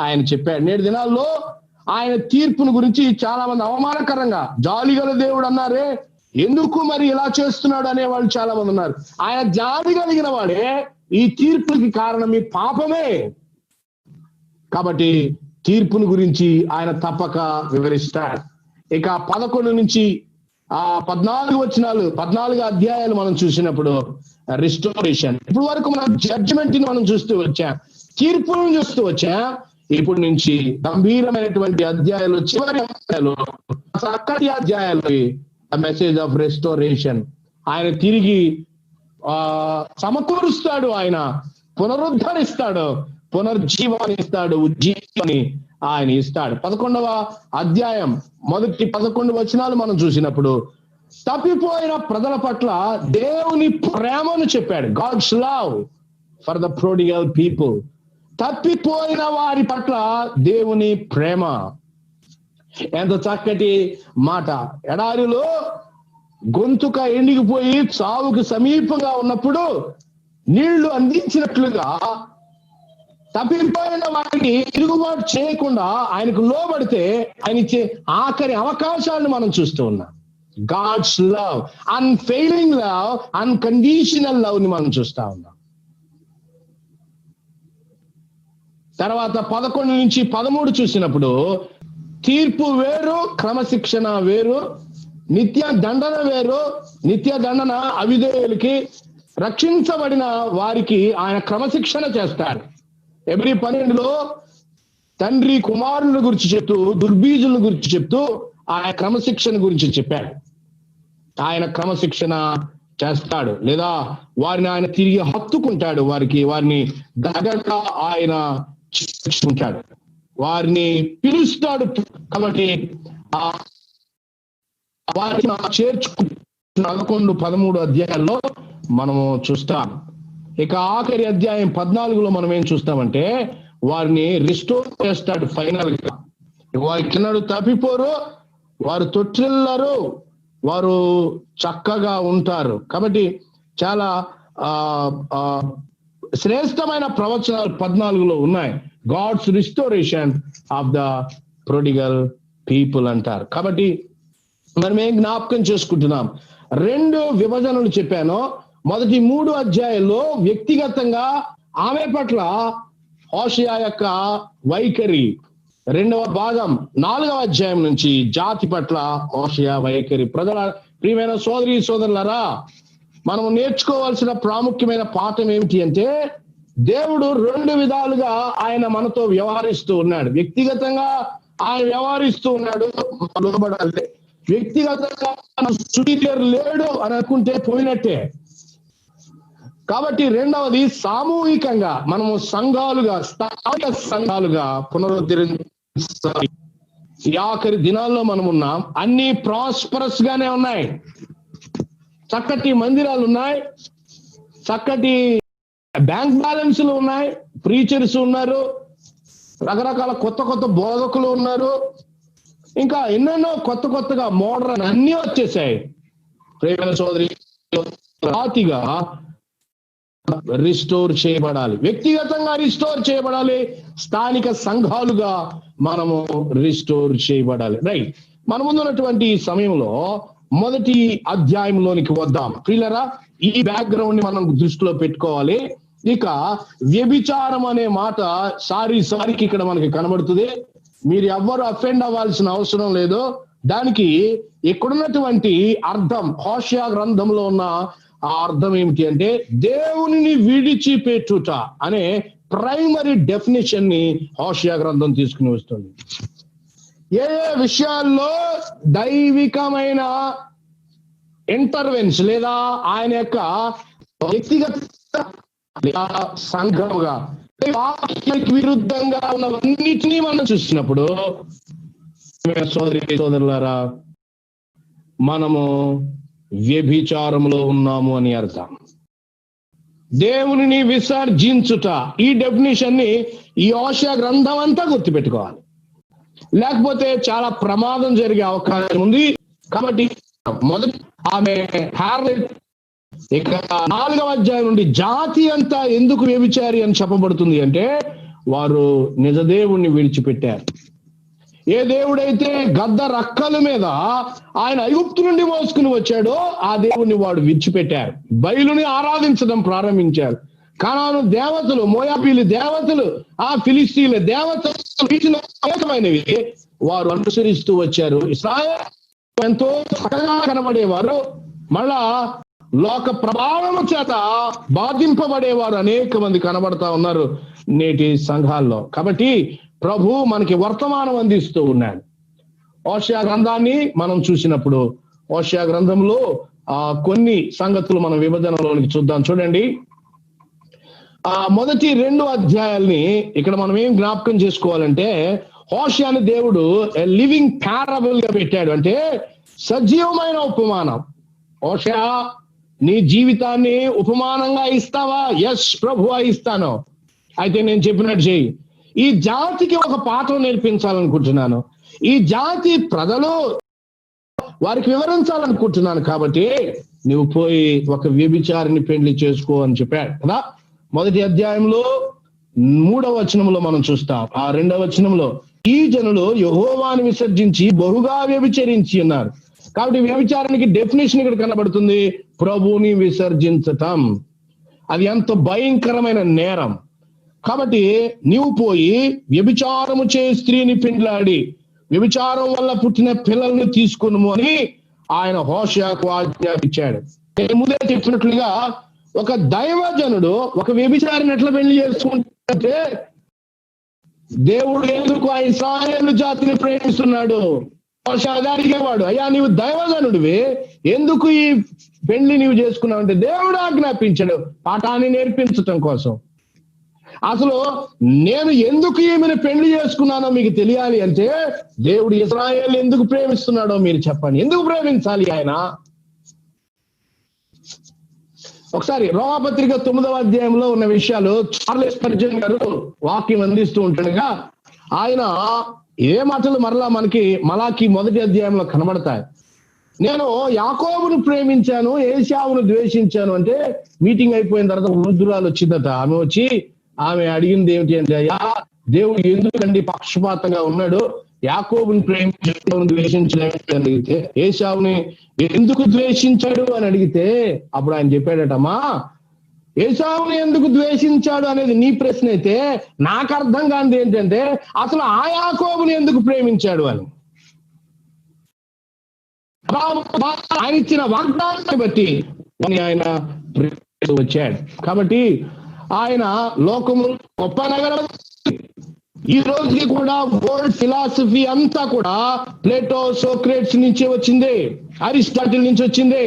ఆయన చెప్పాడు. నేటి దినాల్లో ఆయన తీర్పును గురించి చాలా మంది అవమానకరంగా జాలిగల దేవుడు అన్నారే, ఎందుకు మరి ఇలా చేస్తున్నాడు అనే వాళ్ళు చాలా మంది ఉన్నారు. ఆయన జాలి కలిగిన వాడే, ఈ తీర్పుకి కారణం ఈ పాపమే. కాబట్టి తీర్పును గురించి ఆయన తప్పక వివరిస్తాడు. ఇక 11 నుంచి 14 వచనాలు 14 అధ్యాయాలు మనం చూసినప్పుడు రిస్టోరేషన్. ఇప్పుడు వరకు మనం జడ్జిమెంట్ ని మనం చూస్తూ వచ్చాం, తీర్పును చూస్తూ వచ్చాం. ఇప్పుడు నుంచి గంభీరమైనటువంటి అధ్యాయాలు, చివరి అధ్యాయాలు, చక్కటి అధ్యాయాలు, మెసేజ్ ఆఫ్ రెస్టోరేషన్. ఆయన తిరిగి సమకూరుస్తాడు, ఆయన పునరుద్ధరిస్తాడు, పునర్జీవాన్ని ఇస్తాడు, ఉజ్జీవాన్ని ఆయన ఇస్తాడు. 11వ అధ్యాయం మొదటి 11 వచనాలు మనం చూసినప్పుడు తప్పిపోయిన ప్రజల పట్ల దేవుని ప్రేమను చెప్పాడు. God's love for the prodigal people. తప్పిపోయిన వారి పట్ల దేవుని ప్రేమ. ఎంత చక్కటి మాట. ఎడారిలో గొంతుక ఎండిగిపోయి చావుకు సమీపంగా ఉన్నప్పుడు నీళ్లు అందించినట్లుగా తప్పిపోయిన వారిని తిరుగుబాటు చేయకుండా ఆయనకు లోబడితే ఆయన ఇచ్చే ఆఖరి అవకాశాలను మనం చూస్తూ ఉన్నాం. God's love, unfailing love, unconditional love ని మనం చూస్తా ఉన్నాం. తర్వాత 11 నుంచి 13 చూసినప్పుడు తీర్పు వేరు, క్రమశిక్షణ వేరు, నిత్య దండన వేరు. నిత్య దండన అవిధేయులకి, రక్షించబడిన వారికి ఆయన క్రమశిక్షణ చేస్తాడు. ఎబ్రీ 12లో తండ్రి కుమారుల గురించి చెప్తూ, దుర్బీజుల గురించి చెప్తూ ఆయన క్రమశిక్షణ గురించి చెప్పాడు. ఆయన క్రమశిక్షణ చేస్తాడు, లేదా వారిని ఆయన తిరిగి హత్తుకుంటాడు, వారిని దగ్గరగా ఆయన చేసుకుంటాడు, వారిని పిలుస్తాడు. కాబట్టి వారిని చేర్చుకుంటూ 11, 13 అధ్యాయాల్లో మనము చూస్తాం. ఇక ఆఖరి అధ్యాయం 14లో మనం ఏం చూస్తామంటే వారిని రిస్టోర్ చేస్తాడు ఫైనల్ గా. వారి కిన్నడు తప్పిపోరు, వారు తొట్టిల్లరు, వారు చక్కగా ఉంటారు. కాబట్టి చాలా శ్రేష్టమైన ప్రవచనాలు 14లో ఉన్నాయి. God's restoration of the prodigal people అంటారు. కాబట్టి మనం ఏం జ్ఞాపకం చేసుకుంటున్నాం, 2 విభజనలు చెప్పాను. మొదటి 3 అధ్యాయాల్లో వ్యక్తిగతంగా ఆమె పట్ల హోషేయ యొక్క వైఖరి, 2వ భాగం 4వ అధ్యాయం నుంచి జాతి పట్ల హోషేయ వైఖరి. ప్రజల ప్రియమైన సోదరి సోదరులారా, మనము నేర్చుకోవాల్సిన ప్రాముఖ్యమైన పాఠం ఏమిటి అంటే, దేవుడు 2 విధాలుగా ఆయన మనతో వ్యవహరిస్తూ ఉన్నాడు. వ్యక్తిగతంగా ఆయన వ్యవహరిస్తూ ఉన్నాడు, లోబడాలి. వ్యక్తిగతంగా సుపీరియర్ లేడు అని అనుకుంటే పోయినట్టే. కాబట్టి రెండవది సామూహికంగా మనము సంఘాలుగా, స్థానిక సంఘాలుగా పునరుద్ధరించాలి. ఈ ఆఖరి దినాల్లో మనం ఉన్నాం. అన్ని ప్రాస్పరస్ గానే ఉన్నాయి, చక్కటి మందిరాలు ఉన్నాయి, చక్కటి బ్యాంక్ బ్యాలెన్స్లు ఉన్నాయి, ప్రీచర్స్ ఉన్నారు, రకరకాల కొత్త కొత్త బోధకులు ఉన్నారు, ఇంకా ఎన్నెన్నో కొత్తగా మోడర్న్ అన్ని వచ్చేసాయి. ప్రేమ సోదరి, జాతిగా రిస్టోర్ చేయబడాలి, వ్యక్తిగతంగా రిస్టోర్ చేయబడాలి, స్థానిక సంఘాలుగా మనము రిస్టోర్ చేయబడాలి. రైట్, మన ముందున్నటువంటి సమయంలో మొదటి అధ్యాయంలోనికి వద్దాం. ప్రియులారా, ఈ బ్యాక్గ్రౌండ్ ని మనం దృష్టిలో పెట్టుకోవాలి. ఇక వ్యభిచారం అనే మాట సారికి ఇక్కడ మనకి కనబడుతుంది. మీరు ఎవ్వరు అఫెండ్ అవ్వాల్సిన అవసరం లేదు. దానికి ఇక్కడున్నటువంటి అర్థం, హోషేయ గ్రంథంలో ఉన్న ఆ అర్థం ఏమిటి అంటే, దేవునిని విడిచిపెట్టుట అనే ప్రైమరీ డెఫినేషన్ ని హోషేయ గ్రంథం తీసుకుని వస్తుంది. ఏ విషయాల్లో దైవికమైన ఇంటర్వెన్స్ లేదా ఆయన యొక్క వ్యక్తిగత సంఘముగా విరుద్ధంగా ఉన్నవన్నిటినీ మనం చూసినప్పుడు, సోదరులారా, మనము వ్యభిచారంలో ఉన్నాము అని అర్థం. దేవునిని విసర్జించుట, ఈ డెఫినేషన్ ని ఈ హోషేయ గ్రంథం అంతా గుర్తుపెట్టుకోవాలి, లేకపోతే చాలా ప్రమాదం జరిగే అవకాశం ఉంది. కాబట్టి మొదటి ఆమె హార్లెట్ ఇక 4వ అధ్యాయం నుండి జాతి అంతా ఎందుకు వ్యభిచారి అని చెప్పబడుతుంది అంటే వారు నిజ దేవుణ్ణి విడిచిపెట్టారు. ఏ దేవుడైతే గద్ద రక్కల మీద ఆయన ఐగుప్తు నుండి మోసుకుని వచ్చాడో ఆ దేవుణ్ణి వాడు విడిచిపెట్టారు. బయలుని ఆరాధించడం ప్రారంభించారు. కానాను దేవతలు, మోయాబీలు దేవతలు, ఆ ఫిలిస్తీన్ల దేవతలు, వీటిలో అనేకమైనవి వారు అనుసరిస్తూ వచ్చారు. ఇశ్రాయేలు ఎంతో చక్కగా కనబడేవారు, మళ్ళా లోక ప్రభావము చేత బాధింపబడేవారు అనేక మంది కనబడతా ఉన్నారు నేటి సంఘాల్లో. కాబట్టి ప్రభు మనకి వర్తమానం అందిస్తూ ఉన్నాడు. హోషేయ గ్రంథాన్ని మనం చూసినప్పుడు హోషేయ గ్రంథంలో కొన్ని సంగతులు మనం విభజనలోనికి చూద్దాం. చూడండి, మొదటి 2 అధ్యాయాల్ని ఇక్కడ మనం ఏం జ్ఞాపకం చేసుకోవాలంటే, హోషేయని దేవుడు లివింగ్ పారబుల్ గా పెట్టాడు, అంటే సజీవమైన ఉపమానం. హోషేయ, నీ జీవితాన్ని ఉపమానంగా ఇస్తావా? ఎస్ ప్రభువా ఇస్తాను. అయితే నేను చెప్పినట్టు చెయ్యి. ఈ జాతికి ఒక పాఠం నేర్పించాలనుకుంటున్నాను. ఈ జాతి ప్రజలు వారికి వివరించాలనుకుంటున్నాను. కాబట్టి నువ్వు పోయి ఒక వ్యభిచారిని పెళ్లి చేసుకో అని చెప్పాడు కదా. మొదటి అధ్యాయంలో 3వ వచనంలో మనం చూస్తాం. ఆ 2వ వచనంలో ఈ జనులు యెహోవాను విసర్జించి బహుగా వ్యభిచరించి ఉన్నారు. కాబట్టి వ్యభిచారానికి డెఫినేషన్ ఇక్కడ కనబడుతుంది, ప్రభువుని విసర్జించటం. అది ఎంత భయంకరమైన నేరం. కాబట్టి నీవు పోయి వ్యభిచారము చే స్త్రీని పెండ్లాడి వ్యభిచారం వల్ల పుట్టిన పిల్లల్ని తీసుకును అని ఆయన హోషేయకు ఆజ్ఞాపించాడు. నేను ముందే చెప్పినట్లుగా ఒక దైవజనుడు ఒక వ్యభిచారిని ఎట్లా పెళ్లి చేసుకుంటే, దేవుడు ఎందుకు ఆ ఇశ్రాయేలు జాతిని ప్రేమిస్తున్నాడు? హోషేయ అడిగేవాడు, అయ్యా నీవు దైవజనుడివి, ఎందుకు ఈ పెళ్లి నీవు చేసుకున్నావు అంటే దేవుడు ఆజ్ఞాపించాడు పాఠాన్ని నేర్పించటం కోసం. అసలు నేను ఎందుకు ఈమెను పెళ్లి చేసుకున్నానో మీకు తెలియాలి అంటే, దేవుడు ఇశ్రాయేలు ఎందుకు ప్రేమిస్తున్నాడో మీరు చెప్పండి. ఎందుకు ప్రేమించాలి ఆయన? ఒకసారి రోమాపత్రిక 9వ అధ్యాయంలో ఉన్న విషయాలు చార్లెస్ స్పర్జన్ గారు వాక్యం అందిస్తూ ఉంటుండగా ఆయన ఏ మాటలు మరలా మనకి మలాకి 1వ అధ్యాయంలో కనబడతాయి. నేను యాకోబును ప్రేమించాను, ఏశావును ద్వేషించాను అంటే, మీటింగ్ అయిపోయిన తర్వాత వృద్ధురాలు వచ్చిందట. ఆమె వచ్చి ఆమె అడిగింది ఏమిటి అంటే, అయ్యా దేవుడు ఎందుకండి పక్షపాతంగా ఉన్నాడు? యాకోబుని ప్రేమించడం ద్వేషించలేని అడిగితే, ఏశావుని ఎందుకు ద్వేషించాడు అని అడిగితే అప్పుడు ఆయన చెప్పాడటమ్మా, ఏశావుని ఎందుకు ద్వేషించాడు అనేది నీ ప్రశ్న అయితే, నాకు అర్థం కానిది ఏంటంటే అసలు ఆ యాకోబుని ఎందుకు ప్రేమించాడు అని. ఆయన ఇచ్చిన వాగ్దానాన్ని బట్టి ఆయన వచ్చాడు. కాబట్టి ఆయన లోకము గొప్ప నగరం. ఈ రోజుకి కూడా వరల్డ్ ఫిలాసఫీ అంతా కూడా ప్లేటో, సోక్రేట్స్ నుంచి వచ్చింది, అరిస్టాటిల్ నుంచి వచ్చింది.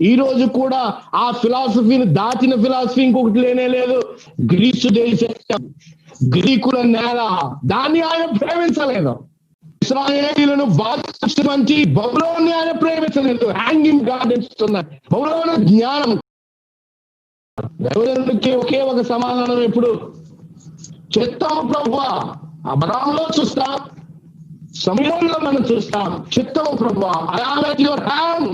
ఈ రోజు కూడా ఆ ఫిలాసఫీని దాటిన ఫిలాసఫీ ఇంకొకటి లేనే లేదు. గ్రీసు దేశం, గ్రీకుల నేల, దాన్ని ఆయన ప్రేమించలేదు. ఇశ్రాయేలీయులను బాధించి బబులోన్ని ఆయన ప్రేమించలేదు. హ్యాంగింగ్ గార్డెన్స్ ఉన్నాయి. బబులోను జ్ఞానం. ఒకే ఒక సమాధానం ఎప్పుడు చిత్తం ప్రభువా. అబ్రాహాములో చూస్తాం, సమయంలో మనం చూస్తాం, చిత్తం ప్రభువా, I am at your hand.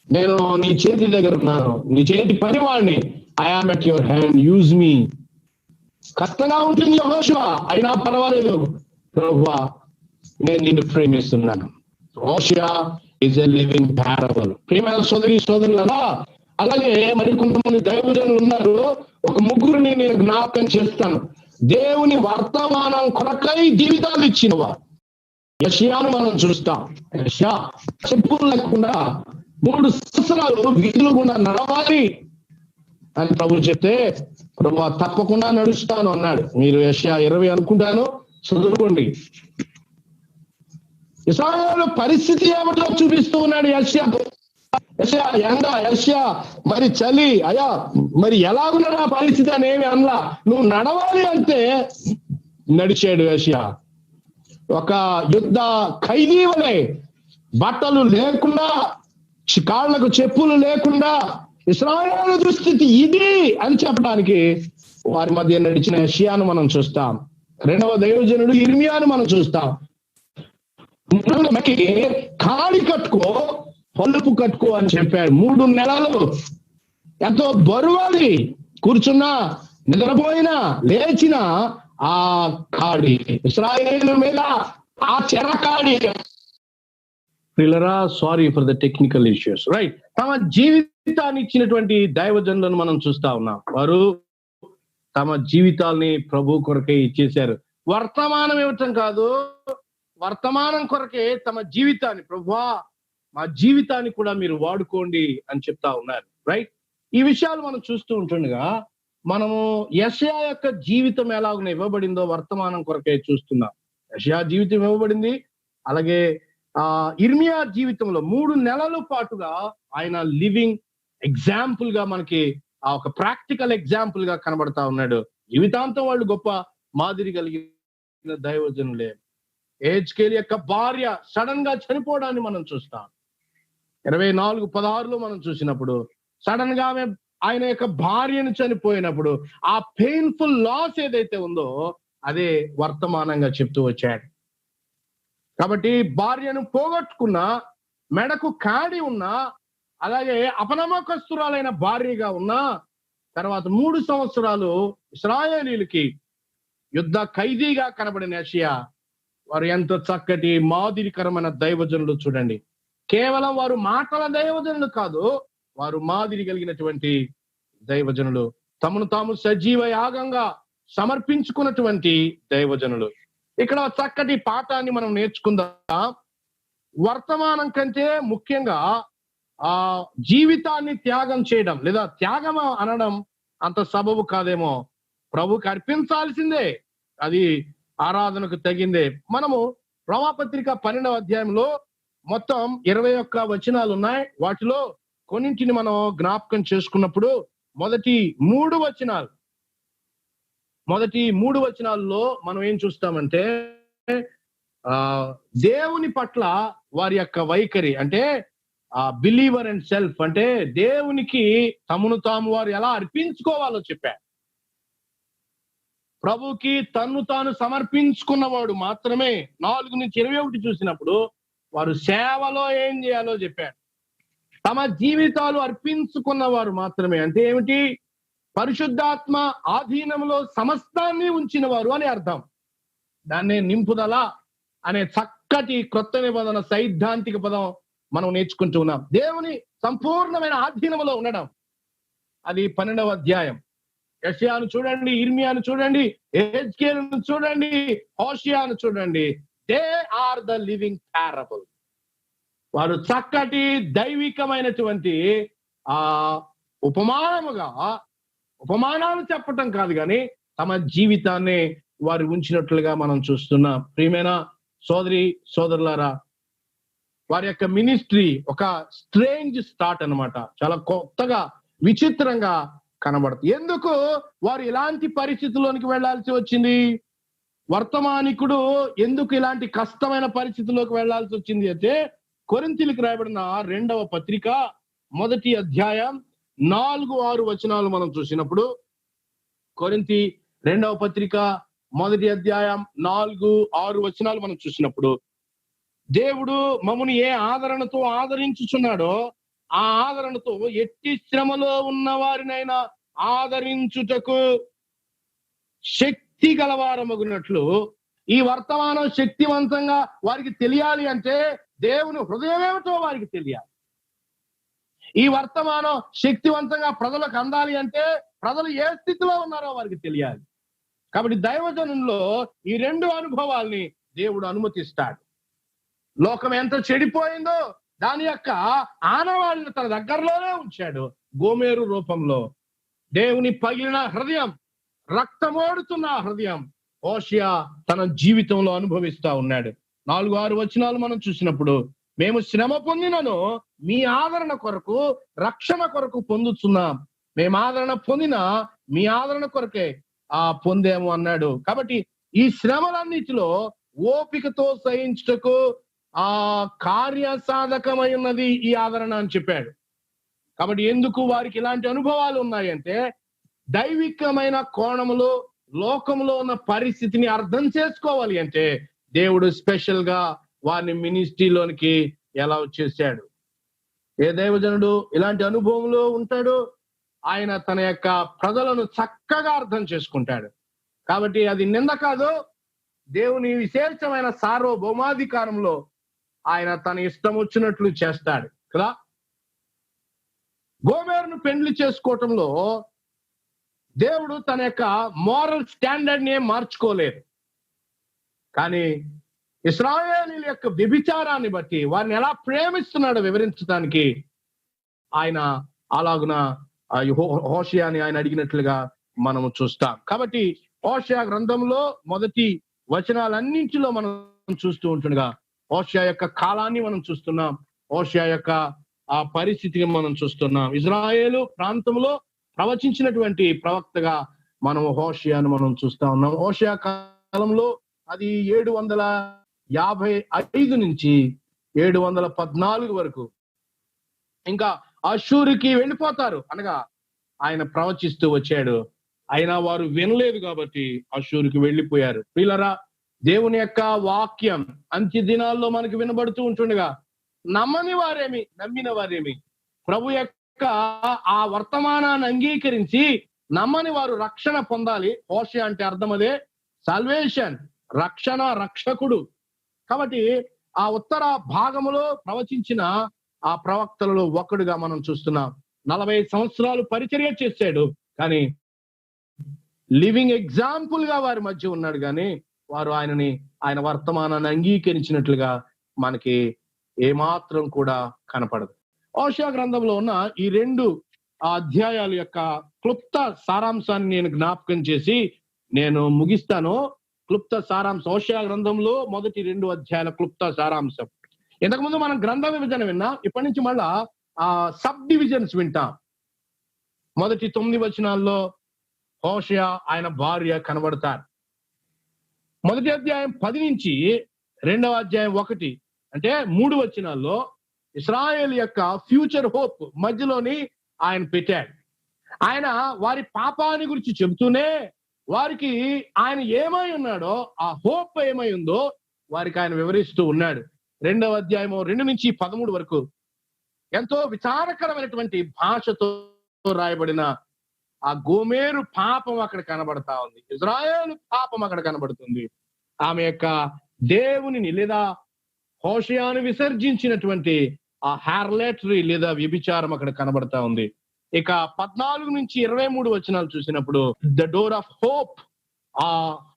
నేను నీ చేతి దగ్గర ఉన్నాను, నీ చేతి పనివాడిని. I am at your hand, use me. కష్టంగా ఉంటుంది యెహోషువ, అయినా పర్వాలేదు ప్రభువా, నేను నిన్ను ప్రేమిస్తున్నాను. హోషేయ ఇస్ ఎ లివింగ్ పారబుల్. ప్రియమైన సోదరి సోదరులారా, అలాగే మరి కొంతమంది దైవజనులు ఉన్నారు. ఒక ముగ్గురిని నేను జ్ఞాపకం చేస్తాను. దేవుని వర్తమానం కొరకై జీవితాలు ఇచ్చినవారు. యెషయాను మనం చూస్తాం. యెషయా చెప్పులు లేకుండా 3 సంవత్సరాలు వీధులు గుండా నడవాలి అని ప్రభు చెప్తే, ప్రభు తప్పకుండా నడుస్తాను అన్నాడు. మీరు యెషయా 20 అనుకుంటాను, చదువుకోండి. ఇశ్రాయేలు పరిస్థితి ఏమిటో చూపిస్తూ ఉన్నాడు యెషయా. యెషయా ఎండ, యెషయా మరి చలి, అయ్యా మరి ఎలాగున్నాడు ఆ పరిస్థితి అని ఏమి అనలా. నువ్వు నడవాలి అంటే నడిచాడు యెషయా. ఒక యుద్ధ ఖైదీ వలె బట్టలు లేకుండా, కాళ్ళకు చెప్పులు లేకుండా ఇశ్రాయేలు దుస్థితి ఇది అని చెప్పడానికి వారి మధ్య నడిచిన యెషయాను మనం చూస్తాం. 2వ దైవజనుడు ఇర్మియాను మనం చూస్తాం. కాడి కట్టుకో, పలుపు కట్టుకో అని చెప్పాడు. 3 నెలలు ఎంతో బరువది. కూర్చున్నా, నిద్రపోయినా, లేచిన ఆ కాడి ఇశ్రాయేలు మీద ఆ చెరకాడి. పిల్లరా, sorry for the technical issues, right. తమ జీవితాన్ని ఇచ్చినటువంటి దైవజనులను మనం చూస్తా ఉన్నాం. వారు తమ జీవితాల్ని ప్రభు కొరకే ఇచ్చేశారు. వర్తమానం ఇవ్వటం కాదు, వర్తమానం కొరకే తమ జీవితాన్ని, ప్రభువా మా జీవితాన్ని కూడా మీరు వాడుకోండి అని చెప్తా ఉన్నారు, రైట్. ఈ విషయాలు మనం చూస్తూ ఉంటుండగా మనము యెషయా యొక్క జీవితం ఎలాగ ఇవ్వబడిందో వర్తమానం కొరకే చూస్తున్నాం. యెషయా జీవితం ఇవ్వబడింది. అలాగే ఇర్మియా జీవితంలో 3 నెలల పాటుగా ఆయన లివింగ్ ఎగ్జాంపుల్ గా మనకి ఒక ప్రాక్టికల్ ఎగ్జాంపుల్ గా కనబడతా ఉన్నాడు. జీవితాంతం వాళ్ళు గొప్ప మాదిరి కలిగిన దైవజనులే. యెహెజ్కేలు యొక్క భార్య సడన్ గా చనిపోవడాన్ని మనం చూస్తాం. 24:16 మనం చూసినప్పుడు సడన్ గా ఆయన యొక్క భార్యను చనిపోయినప్పుడు ఆ పెయిన్ఫుల్ లాస్ ఏదైతే ఉందో అదే వర్తమానంగా చెప్తూ వచ్చాడు. కాబట్టి భార్యను పోగొట్టుకున్న, మెడకు కాడి ఉన్నా, అలాగే అపనమ్మకస్తురాలైన భార్యగా ఉన్నా, తర్వాత 3 సంవత్సరాలు ఇశ్రాయేలీయులకి యుద్ధ ఖైదీగా కనబడిన యెషయా, వారు ఎంత చక్కటి మాదిరికరమైన దైవజనులు చూడండి. కేవలం వారు మాటల దైవజనులు కాదు, వారు మాదిరి కలిగినటువంటి దైవజనులు, తమను తాము సజీవ యాగంగా సమర్పించుకున్నటువంటి దైవజనులు. ఇక్కడ చక్కటి పాఠాన్ని మనం నేర్చుకుందాం. వర్తమానం కంటే ముఖ్యంగా జీవితాన్ని త్యాగం చేయడం, లేదా త్యాగం అనడం అంత సబబు కాదేమో. ప్రభుకి అర్పించాల్సిందే, అది ఆరాధనకు తగిందే. మనము రోమాపత్రిక 12వ అధ్యాయంలో మొత్తం 21 వచనాలు ఉన్నాయి. వాటిలో కొన్నింటిని మనం జ్ఞాపకం చేసుకున్నప్పుడు మొదటి 3 వచనాల్లో మనం ఏం చూస్తామంటే దేవుని పట్ల వారి యొక్క వైఖరి, అంటే బిలీవర్ అండ్ సెల్ఫ్, అంటే దేవునికి తమను తాము వారు ఎలా అర్పించుకోవాలో చెప్పారు. ప్రభుకి తన్ను తాను సమర్పించుకున్నవాడు మాత్రమే 4-21 చూసినప్పుడు వారు సేవలో ఏం చేయాలో చెప్పారు. తమ జీవితాలు అర్పించుకున్న వారు మాత్రమే అంటే ఏమిటి? పరిశుద్ధాత్మ ఆధీనంలో సమస్తాన్ని ఉంచిన వారు అని అర్థం. దాన్నే నింపుదల అనే చక్కటి క్రొత్త నిబంధన సైద్ధాంతిక పదం మనం నేర్చుకుంటూ ఉన్నాం. దేవుని సంపూర్ణమైన ఆధీనంలో ఉండడం, అది 12వ అధ్యాయం. యెషయాను చూడండి, ఇర్మియాను చూడండి, యెహెజ్కేలును చూడండి, హోషేయను చూడండి. They are the living parable. వారు చక్కటి దైవికమైనటువంటి ఉపమానాలు చెప్పటం కాదు కానీ తమ జీవితాన్ని వారు ఉంచినట్లుగా మనం చూస్తున్నాం. ప్రియమైన సోదరి సోదరులారా, వారి యొక్క మినిస్ట్రీ ఒక స్ట్రేంజ్ స్టార్ట్ అన్నమాట. చాలా కొత్తగా, విచిత్రంగా కనబడుతుంది. ఎందుకు వారు ఇలాంటి పరిస్థితుల్లోనికి వెళ్లాల్సి వచ్చింది? వర్తమానికుడు ఎందుకు ఇలాంటి కష్టమైన పరిస్థితుల్లోకి వెళ్లాల్సి వచ్చింది అంటే, కొరింథీయులకు రాయబడిన 2వ పత్రిక 1వ అధ్యాయం 4-6 వచనాలు మనం చూసినప్పుడు, కొరింథీ 2వ పత్రిక 1వ అధ్యాయం 4-6 వచనాలు మనం చూసినప్పుడు, దేవుడు మమ్మల్ని ఏ ఆదరణతో ఆదరించుచున్నాడో ఆ ఆదరణతో ఎట్టి శ్రమలో ఉన్న వారినైనా ఆదరించుటకు శక్తి గలవారమగునట్లు, ఈ వర్తమానం శక్తివంతంగా వారికి తెలియాలి అంటే దేవుని హృదయమేమిటో వారికి తెలియాలి. ఈ వర్తమానం శక్తివంతంగా ప్రజలకు అందాలి అంటే ప్రజలు ఏ స్థితిలో ఉన్నారో వారికి తెలియాలి. కాబట్టి దైవజనంలో ఈ 2 అనుభవాల్ని దేవుడు అనుమతిస్తాడు. లోకం ఎంత చెడిపోయిందో దాని యొక్క ఆనవాళ్ళను తన దగ్గరలోనే ఉంచాడు. గోమేరు రూపంలో దేవుని పగిలిన హృదయం, రక్తమోడుతున్న హృదయం హోషేయ తన జీవితంలో అనుభవిస్తా ఉన్నాడు. 4-6 వచనాలు మనం చూసినప్పుడు, మేము శ్రమ పొందినను మీ ఆదరణ కొరకు, రక్షణ కొరకు పొందుతున్నాం. మేము ఆదరణ పొందిన మీ ఆదరణ కొరకే పొందేము అన్నాడు. కాబట్టి ఈ శ్రమలన్నిటిలో ఓపికతో సహించుటకు కార్యసాధకమై ఉన్నది ఈ ఆదరణ అని చెప్పాడు. కాబట్టి ఎందుకు వారికి ఇలాంటి అనుభవాలు ఉన్నాయంటే, దైవికమైన కోణములో లోకంలో ఉన్న పరిస్థితిని అర్థం చేసుకోవాలి అంటే దేవుడు స్పెషల్ గా వారిని మినిస్ట్రీలోనికి ఎలా వచ్చేసాడు. ఏ దైవజనుడు ఇలాంటి అనుభవంలో ఉంటాడు? ఆయన తన యొక్క ప్రజలను చక్కగా అర్థం చేసుకుంటాడు. కాబట్టి అది నింద కాదు, దేవుని విశేషమైన సార్వభౌమాధికారంలో ఆయన తన ఇష్టం వచ్చినట్లు చేస్తాడు కదా. గోమెరును పెండ్లి చేసుకోవటంలో దేవుడు తన యొక్క మోరల్ స్టాండర్డ్ ని మార్చుకోలేదు. కానీ ఇశ్రాయేలీయుల యొక్క వ్యభిచారాన్ని బట్టి వారిని ఎలా ప్రేమిస్తున్నాడో వివరించడానికి ఆయన అలాగున హోషేయాని ఆయన అడిగినట్లుగా మనము చూస్తాం. కాబట్టి హోషేయ గ్రంథంలో మొదటి వచనాలన్నింటిలో మనం చూస్తూ ఉంటుండగా హోషేయ యొక్క కాలాన్ని మనం చూస్తున్నాం, హోషేయ యొక్క ఆ పరిస్థితిని మనం చూస్తున్నాం. ఇజ్రాయేలు ప్రాంతంలో ప్రవచించినటువంటి ప్రవక్తగా మనం హోషేయను మనం చూస్తా ఉన్నాం. హోషేయ కాలంలో అది 755 నుంచి 714 వరకు ఇంకా అష్షూరుకి వెళ్ళిపోతారు అనగా ఆయన ప్రవచిస్తూ వచ్చాడు. అయినా వారు వినలేదు కాబట్టి అష్షూరుకి వెళ్ళిపోయారు. ప్రియులారా, దేవుని యొక్క వాక్యం అంత్య దినాల్లో మనకు వినబడుతూ ఉంటుండగా నమ్మని వారేమి నమ్మిన వారేమి ప్రభు యొక్క ఆ వర్తమానాన్ని అంగీకరించి నమ్మని వారు రక్షణ పొందాలి. హోషేయ అంటే అర్థం అదే, సాల్వేషన్, రక్షణ, రక్షకుడు. కాబట్టి ఆ ఉత్తర భాగములో ప్రవచించిన ఆ ప్రవక్తలలో ఒకడుగా మనం చూస్తున్నాం. 40 సంవత్సరాలు పరిచర్య చేశాడు, కానీ లివింగ్ ఎగ్జాంపుల్ గా వారి మధ్య ఉన్నాడు. కానీ వారు ఆయన వర్తమానాన్ని అంగీకరించినట్లుగా మనకి ఏమాత్రం కూడా కనపడదు. హోషేయ గ్రంథంలో ఉన్న ఈ 2 అధ్యాయాల యొక్క క్లుప్త సారాంశాన్ని నేను జ్ఞాపకం చేసి నేను ముగిస్తాను. క్లుప్త సారాంశం హోషేయ గ్రంథంలో మొదటి 2 అధ్యాయాల క్లుప్త సారాంశం. ఇంతకుముందు మనం గ్రంథ విభజన విన్నాం, ఇప్పటి నుంచి మళ్ళా సబ్ డివిజన్స్ వింటాం. మొదటి 9 వచనాల్లో హోషేయ ఆయన భార్య కనబడతారు. మొదటి అధ్యాయం 10 నుంచి 2వ అధ్యాయం 1 అంటే 3 వచనాల్లో ఇశ్రాయేల్ యొక్క ఫ్యూచర్ హోప్ మధ్యలోని ఆయన పెట్టాడు. ఆయన వారి పాపాన్ని గురించి చెబుతూనే వారికి ఆయన ఏమై ఉన్నాడో, ఆ హోప్ ఏమై ఉందో వారికి ఆయన వివరిస్తూ ఉన్నాడు. 2వ అధ్యాయము 2 నుంచి 13 వరకు ఎంతో విచారకరమైనటువంటి భాషతో రాయబడిన ఆ గోమెరు పాపం అక్కడ కనబడతా ఉంది. ఇజ్రాయేలు పాపం అక్కడ కనబడుతుంది. ఆమె యొక్క దేవునిని లేదా హోషేయను విసర్జించినటువంటి ఆ హార్లెటరీ లేదా వ్యభిచారం అక్కడ కనబడతా ఉంది. ఇక 14 నుంచి 23 వచనాలు చూసినప్పుడు ద డోర్ ఆఫ్ హోప్,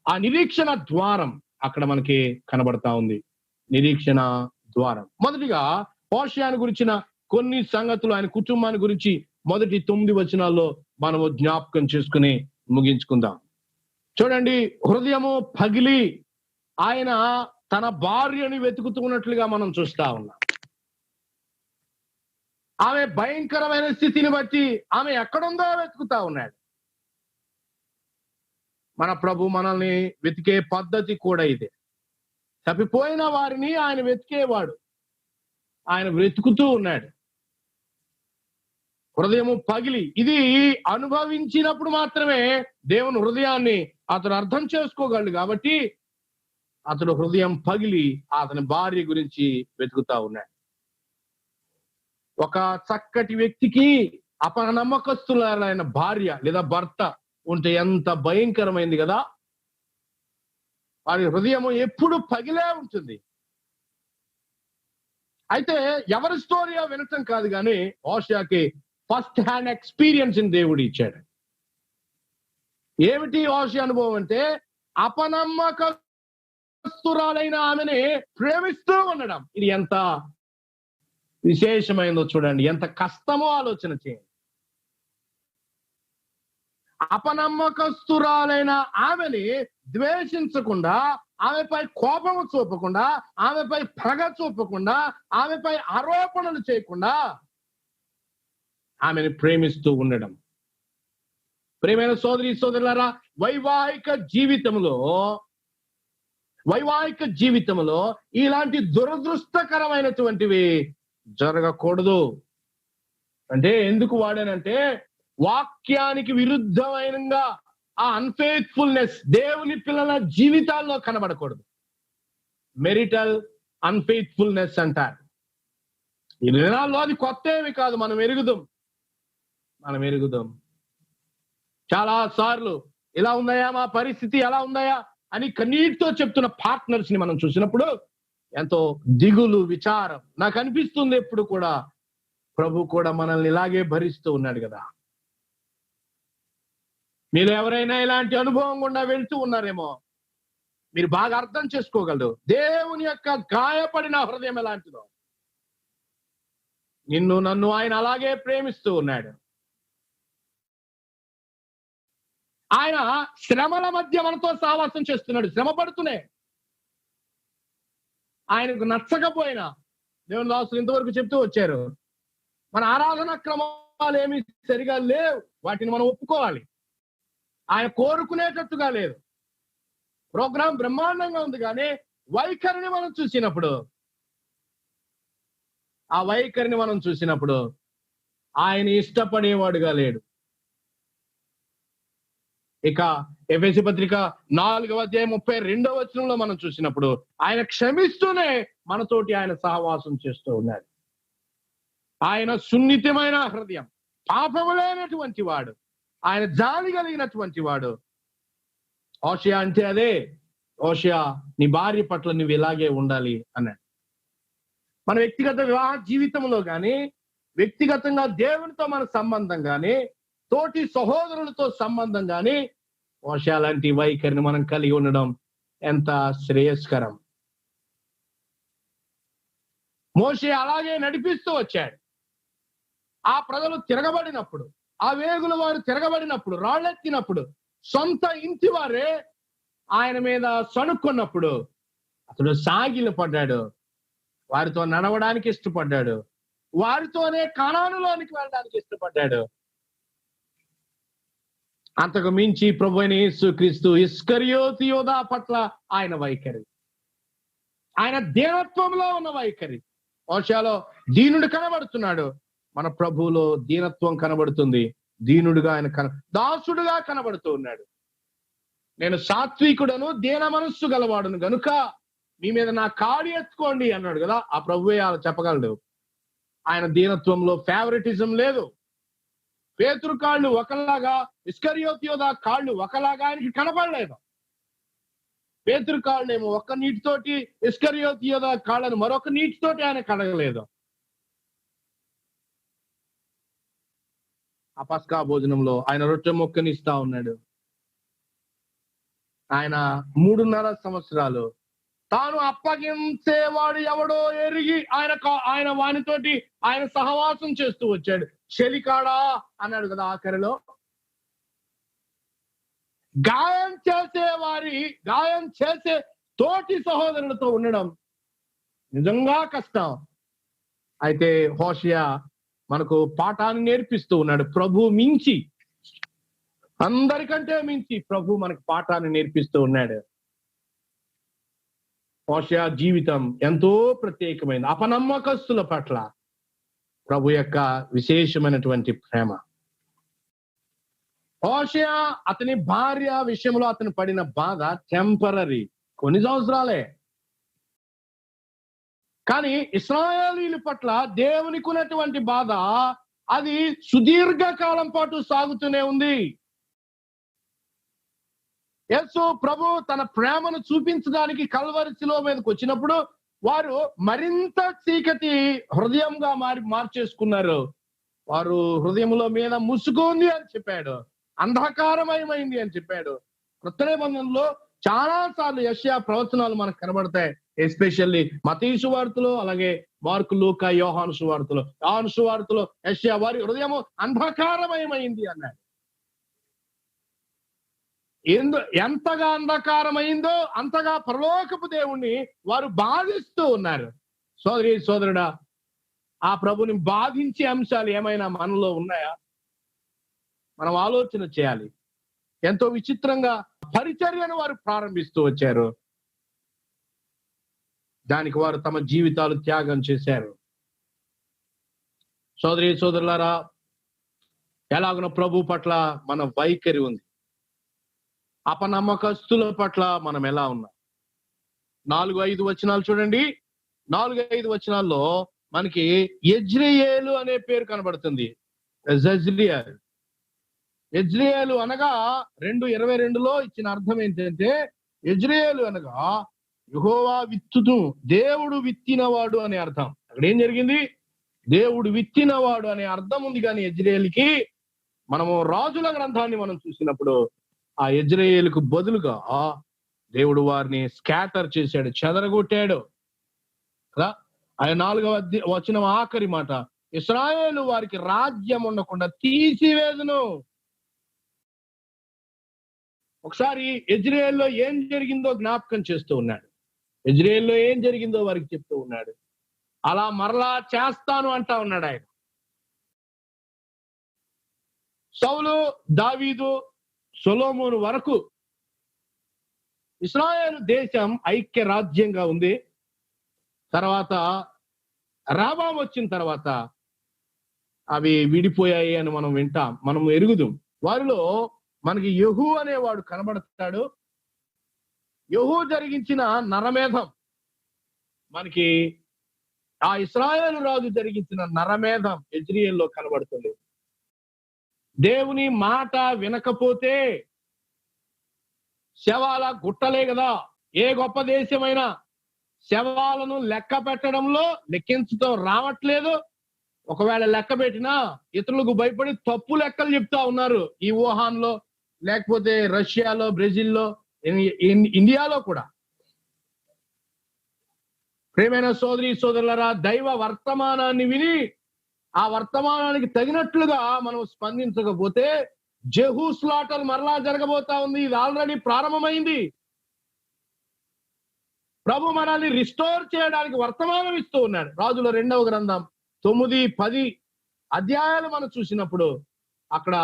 ఆ నిరీక్షణ ద్వారం అక్కడ మనకి కనబడతా ఉంది. నిరీక్షణ ద్వారం. మొదటిగా హోషేయను గురించిన కొన్ని సంగతులు, ఆయన కుటుంబాన్ని గురించి మొదటి 9 వచనాల్లో మనము జ్ఞాపకం చేసుకుని ముగించుకుందాం. చూడండి, హృదయము పగిలి ఆయన తన భార్యని వెతుకుతున్నట్లుగా మనం చూస్తా ఉన్నాం. ఆమె భయంకరమైన స్థితిని బట్టి ఆమె ఎక్కడుందో వెతుకుతా ఉన్నాడు. మన ప్రభు మనల్ని వెతికే పద్ధతి కూడా ఇదే. తప్పిపోయిన వారిని ఆయన వెతికేవాడు, ఆయన వెతుకుతూ ఉన్నాడు. హృదయము పగిలి, ఇది అనుభవించినప్పుడు మాత్రమే దేవుని హృదయాన్ని అతను అర్థం చేసుకోగలడు. కాబట్టి అతడు హృదయం పగిలి అతని భార్య గురించి వెతుకుతా ఉన్నాడు. ఒక చక్కటి వ్యక్తికి అపనమ్మకస్తులైన భార్య లేదా భర్త ఉంటే ఎంత భయంకరమైంది కదా. వారి హృదయము ఎప్పుడు పగిలే ఉంటుంది. అయితే ఎవరి స్టోరీయో వినటం కాదు, కానీ హోషేయకి ఫస్ట్ హ్యాండ్ ఎక్స్పీరియన్స్ దేవుడు ఇచ్చాడు. ఏమిటి హోషేయ అనుభవం అంటే, అపనమ్మకస్తురాలైన ఆమెని ప్రేమిస్తూ ఉండడం. ఇది ఎంత విశేషమైందో చూడండి, ఎంత కష్టమో ఆలోచన చేయండి. అపనమ్మకస్తురాలైన ఆమెని ద్వేషించకుండా, ఆమెపై కోపము చూపకుండా, ఆమెపై పగ చూపకుండా, ఆమెపై ఆరోపణలు చేయకుండా ఆమెను ప్రేమిస్తూ ఉండడం. ప్రేమైన సోదరి సోదరులారా, వైవాహిక జీవితంలో ఇలాంటి దురదృష్టకరమైనటువంటివి జరగకూడదు. అంటే ఎందుకు వాడానంటే, వాక్యానికి విరుద్ధమైనగా ఆ అన్ఫెయిత్ఫుల్నెస్ దేవుని పిల్లల జీవితాల్లో కనబడకూడదు. మెరిటల్ అన్ఫెయిత్ఫుల్నెస్ అంటారు. ఈ దినాల్లో అది కొత్త ఏమి కాదు, మనం ఎరుగుదాం. మనం ఎరుగుదాం. చాలా సార్లు ఇలా ఉందయా, మా పరిస్థితి ఎలా ఉందయా అని కన్నీటితో చెప్తున్న పార్ట్నర్స్ ని మనం చూసినప్పుడు ఎంతో దిగులు, విచారం నాకు అనిపిస్తుంది. ఎప్పుడు కూడా ప్రభు కూడా మనల్ని ఇలాగే భరిస్తూ ఉన్నాడు కదా. మీరు ఎవరైనా ఇలాంటి అనుభవం గుండా వెళ్తూ ఉన్నారేమో, మీరు బాగా అర్థం చేసుకోగలరు దేవుని యొక్క గాయపడిన హృదయం ఎలాంటిదో. నిన్ను నన్ను ఆయన అలాగే ప్రేమిస్తూ ఉన్నాడు. ఆయన శ్రమల మధ్య మనతో సావాసం చేస్తున్నాడు. శ్రమ పడుతూనే, ఆయనకు నచ్చకపోయినా, దేవుని దాసులు ఇంతవరకు చెప్తూ వచ్చారు, మన ఆరాధన క్రమాలు ఏమి సరిగా లేవు, వాటిని మనం ఒప్పుకోవాలి. ఆయన కోరుకునేటట్టుగా లేదు. ప్రోగ్రాం బ్రహ్మాండంగా ఉంది, కానీ వైఖరిని మనం చూసినప్పుడు, ఆ వైఖరిని మనం చూసినప్పుడు ఆయన ఇష్టపడేవాడుగా లేడు. ఇక ఎఫెసీ పత్రిక 4వ అధ్యాయం 32వ వచనంలో మనం చూసినప్పుడు ఆయన క్షమిస్తూనే మనతోటి ఆయన సహవాసం చేస్తూ ఉన్నాడు. ఆయన సున్నితమైన హృదయం, పాపము లేనటువంటి వాడు, ఆయన జాలి కలిగినటువంటి వాడు. హోషేయ అంటే అదే. హోషేయ, నీ భార్య పట్ల నువ్వు ఇలాగే ఉండాలి అన్నాడు. మన వ్యక్తిగత వివాహ జీవితంలో కానీ, వ్యక్తిగతంగా దేవునితో మన సంబంధం కానీ, తోటి సహోదరులతో సంబంధం కానీ, హోషేయ లాంటి వైఖరిని మనం కలిగి ఉండడం ఎంత శ్రేయస్కరం. మోషే అలాగే నడిపిస్తూ వచ్చాడు. ఆ ప్రజలు తిరగబడినప్పుడు, ఆ వేగుల వారు తిరగబడినప్పుడు, రాళ్ళెత్తినప్పుడు, సొంత ఇంటి వారే ఆయన మీద సణుక్కున్నప్పుడు అతడు సాగిల పడ్డాడు. వారితో నడవడానికి ఇష్టపడ్డాడు. వారితోనే కనానులోనికి వెళ్ళడానికి ఇష్టపడ్డాడు. అంతకు మించి ప్రభువైన యేసుక్రీస్తు ఇస్కరియోతు యోధా పట్ల ఆయన వైఖరి, ఆయన దీనత్వంలో ఉన్న వైఖరి. హోషేయలో దీనుడు కనబడుతున్నాడు, మన ప్రభువులో దీనత్వం కనబడుతుంది. దీనుడుగా ఆయన దాసుడుగా కనబడుతూ ఉన్నాడు. నేను సాత్వికుడను, దీన మనస్సు గలవాడును గనుక మీ మీద నా కాడి ఎత్తుకోండి అన్నాడు కదా. ఆ ప్రభువే అలా చెప్పగలడు. ఆయన దీనత్వంలో ఫేవరెటిజం లేదు. పేతురు కాళ్ళు ఒకలాగా, ఇస్కరియోతు యోధా కాళ్ళు ఒకలాగా ఆయనకి కనపడలేదు. పేతురు కాళ్ళు ఏమో ఒక్క నీటితోటి, ఇస్కరియోతు యోధా కాళ్ళను మరొక నీటితోటి ఆయన కడగలేదు. ఆ పస్కా భోజనంలో ఆయన రొట్టె ముక్కని ఇస్తా ఉన్నాడు. ఆయన 3.5 సంవత్సరాలు తాను అప్పగించేవాడు ఎవడో ఎరిగి ఆయన వానితోటి ఆయన సహవాసం చేస్తూ వచ్చాడు. చెలికాడా అన్నాడు కదా ఆఖరిలో. గాయం చేసే తోటి సహోదరులతో ఉండడం నిజంగా కష్టం. అయితే హోషేయ మనకు పాఠాన్ని నేర్పిస్తూ ఉన్నాడు. ప్రభు మించి, అందరికంటే మించి ప్రభు మనకు పాఠాన్ని నేర్పిస్తూ ఉన్నాడు. హోషేయ జీవితం ఎంతో ప్రత్యేకమైనది. అపనమ్మకస్తుల పట్ల ప్రభు యొక్క విశేషమైనటువంటి ప్రేమ. హోషేయ అతని భార్య విషయంలో అతను పడిన బాధ టెంపరరీ, కొన్ని సంవత్సరాలే. కానీ ఇశ్రాయేలీయుల పట్ల దేవునికి ఉన్నటువంటి బాధ అది సుదీర్ఘకాలం పాటు సాగుతూనే ఉంది. యేసు ప్రభు తన ప్రేమను చూపించడానికి కల్వరి శిలువ మీదకి వచ్చినప్పుడు వారు మరింత చీకటి హృదయంగా మార్చేసుకున్నారు. వారు హృదయంలో మీద ముసుగుంది అని చెప్పాడు, అంధకారమయమైంది అని చెప్పాడు. క్రొత్త నిబంధనలో చాలా సార్లు యెషయా ప్రవచనాలు మనకు కనబడతాయి. ఎస్పెషల్లీ మత్తయి సువార్తలో, అలాగే మార్కు, లూకా, యోహాను సువార్తలో. యోహాను సువార్తలో యెషయా వారి హృదయము అంధకారమయమైంది అన్నాడు. ఎంతగా అంధకారమైందో అంతగా పరలోకపు దేవుణ్ణి వారు బాధిస్తూ ఉన్నారు. సోదరి సోదరుడా, ఆ ప్రభుని బాధించే అంశాలు ఏమైనా మనలో ఉన్నాయా? మనం ఆలోచన చేయాలి. ఎంతో విచిత్రంగా పరిచర్యను వారు ప్రారంభిస్తూ వచ్చారు. దానికి వారు తమ జీవితాలు త్యాగం చేశారు. సోదరి సోదరులారా, ఎలాగున ప్రభు పట్ల మన వైఖరి ఉంది, అపనమ్మకస్తుల పట్ల మనం ఎలా ఉన్నాం? 4-5 వచనాలు చూడండి. 4-5 వచనాల్లో మనకి యెజ్రెయేలు అనే పేరు కనబడుతుంది. యజ్రియల్. యజ్రియలు అనగా 2:22లో ఇచ్చిన అర్థం ఏంటంటే, యజ్రియలు అనగా యెహోవా విత్తును, దేవుడు విత్తినవాడు అనే అర్థం. అక్కడ ఏం జరిగింది? దేవుడు విత్తినవాడు అనే అర్థం ఉంది. కానీ యజ్రియలుకి మనము రాజుల గ్రంథాన్ని మనం చూసినప్పుడు ఆ యజ్రియలుకు బదులుగా దేవుడు వారిని స్కాటర్ చేశాడు, చెదరగొట్టాడు కదా. ఆయన 4వ వచనం ఆఖరి మాట, ఇశ్రాయేలు వారికి రాజ్యం ఉండకుండా తీసివేదును. ఒకసారి యజ్రియల్లో ఏం జరిగిందో జ్ఞాపకం చేస్తూ ఉన్నాడు. యజ్రియల్లో ఏం జరిగిందో వారికి చెప్తూ ఉన్నాడు. అలా మరలా చేస్తాను అంటా ఉన్నాడు ఆయన. సౌలు, దావీదు, సొలొమోను వరకు ఇశ్రాయేలు దేశం ఐక్య రాజ్యంగా ఉంది. తర్వాత రాబాం వచ్చిన తర్వాత అవి విడిపోయాయి అని మనం వింటాం, మనం ఎరుగుదాం. వారిలో మనకి యెహూ అనేవాడు కనబడతాడు. యెహూ జరిగించిన నరమేధం మనకి ఆ ఇశ్రాయేలు రాజు జరిగించిన నరమేధం యజ్రియల్లో కనబడుతుంది. దేవుని మాట వినకపోతే శవాల గుట్టలే కదా. ఏ గొప్ప దేశమైనా శవాలను లెక్క పెట్టడంలో లెక్కించడం రావట్లేదు. ఒకవేళ లెక్క పెట్టినా ఇతరులకు భయపడి తప్పు లెక్కలు చెప్తా ఉన్నారు. ఈ వుహాన్లో, లేకపోతే రష్యాలో, బ్రెజిల్లో, ఇండియాలో కూడా. ప్రియమైన సోదరి సోదరులారా, దైవ వర్తమానాన్ని విని ఆ వర్తమానానికి తగినట్లుగా మనం స్పందించకపోతే జెహూ స్లాటర్ మరలా జరగబోతా ఉంది. ఇది ఆల్రెడీ ప్రారంభమైంది. ప్రభు మనల్ని రిస్టోర్ చేయడానికి వర్తమానం ఇస్తూ ఉన్నాడు. రాజుల 2వ గ్రంథం 9-10 అధ్యాయాలు మనం చూసినప్పుడు అక్కడ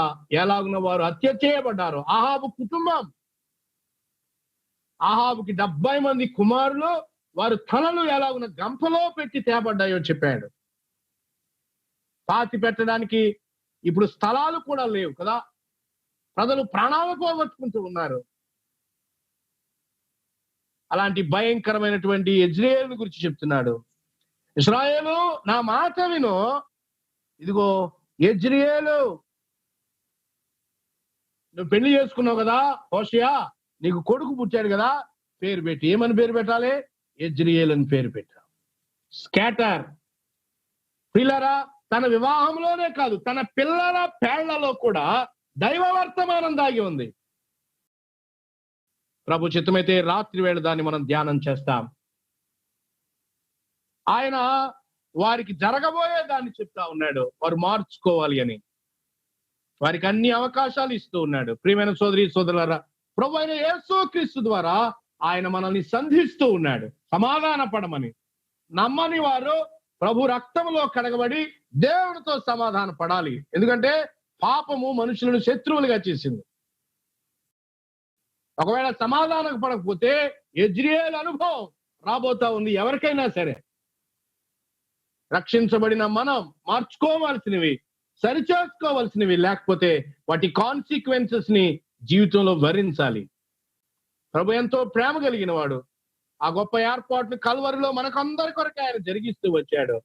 ఎలాగున్న వారు హత్య చేయబడ్డారు. ఆహాబు కుటుంబం, ఆహాబుకి 70 మంది కుమారులు, వారు తలలు ఎలాగున్న గంపలో పెట్టి తేబడ్డాయో చెప్పాడు. పాతి పెట్టడానికి ఇప్పుడు స్థలాలు కూడా లేవు కదా. ప్రజలు ప్రాణాలు పోగొట్టుకుంటూ ఉన్నారు. అలాంటి భయంకరమైనటువంటి యజ్రియలు గురించి చెప్తున్నాడు. ఇశ్రాయేలు నా మాట విను, ఇదిగో యజ్రియలు, నువ్వు పెళ్లి చేసుకున్నావు కదా హోషేయ, నీకు కొడుకు పుట్టాడు కదా, పేరు పెట్టి ఏమని పేరు పెట్టాలి? యజ్రియలు అని పేరు పెట్టావు. స్కాటర్. పిల్లరా, తన వివాహంలోనే కాదు, తన పిల్లల పేళ్లలో కూడా దైవ వర్తమానం దాగి ఉంది. ప్రభు చిత్తమైతే రాత్రి వేళ దాన్ని మనం ధ్యానం చేస్తాం. ఆయన వారికి జరగబోయే దాన్ని చెప్తా ఉన్నాడు, వారు మార్చుకోవాలి అని. వారికి అన్ని అవకాశాలు ఇస్తూ ఉన్నాడు. ప్రియమైన సోదరి సోదరులారా, ప్రభు అయిన యేసుక్రీస్తు ద్వారా ఆయన మనల్ని సంధిస్తూ ఉన్నాడు, సమాధాన పడమని. నమ్మని వారు ప్రభు రక్తంలో కడగబడి దేవుడితో సమాధాన పడాలి. ఎందుకంటే పాపము మనుషులను శత్రువులుగా చేసింది. ఒకవేళ సమాధానం పడకపోతే యజ్రియలు అనుభవం రాబోతా ఉంది ఎవరికైనా సరే. రక్షించబడిన మనం మార్చుకోవాల్సినవి, సరిచేసుకోవాల్సినవి, లేకపోతే వాటి కాన్సిక్వెన్సెస్ ని జీవితంలో భరించాలి. ప్రభు ఎంతో ప్రేమ కలిగిన వాడు. ఆ గొప్ప ఏర్పాట్లు కల్వరిలో మనకందరి కొరకు ఆయన జరిగిస్తూ వచ్చాడు.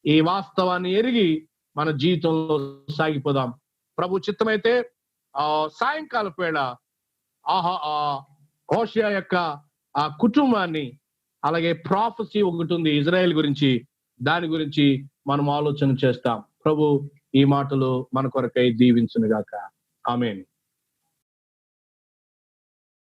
ఈ వాస్తవాన్ని ఎరిగి మన జీవితంలో సాగిపోదాం. ప్రభు చిత్తమైతే సాయంకాలం వేళ హోషేయ యొక్క ఆ కుటుంబాన్ని, అలాగే ప్రాఫెసీ ఒకటి ఉంది ఇజ్రాయెల్ గురించి, దాని గురించి మనం ఆలోచన చేస్తాం. ప్రభు ఈ మాటలు మన కొరకై దీవించును గాక. ఆమేన్.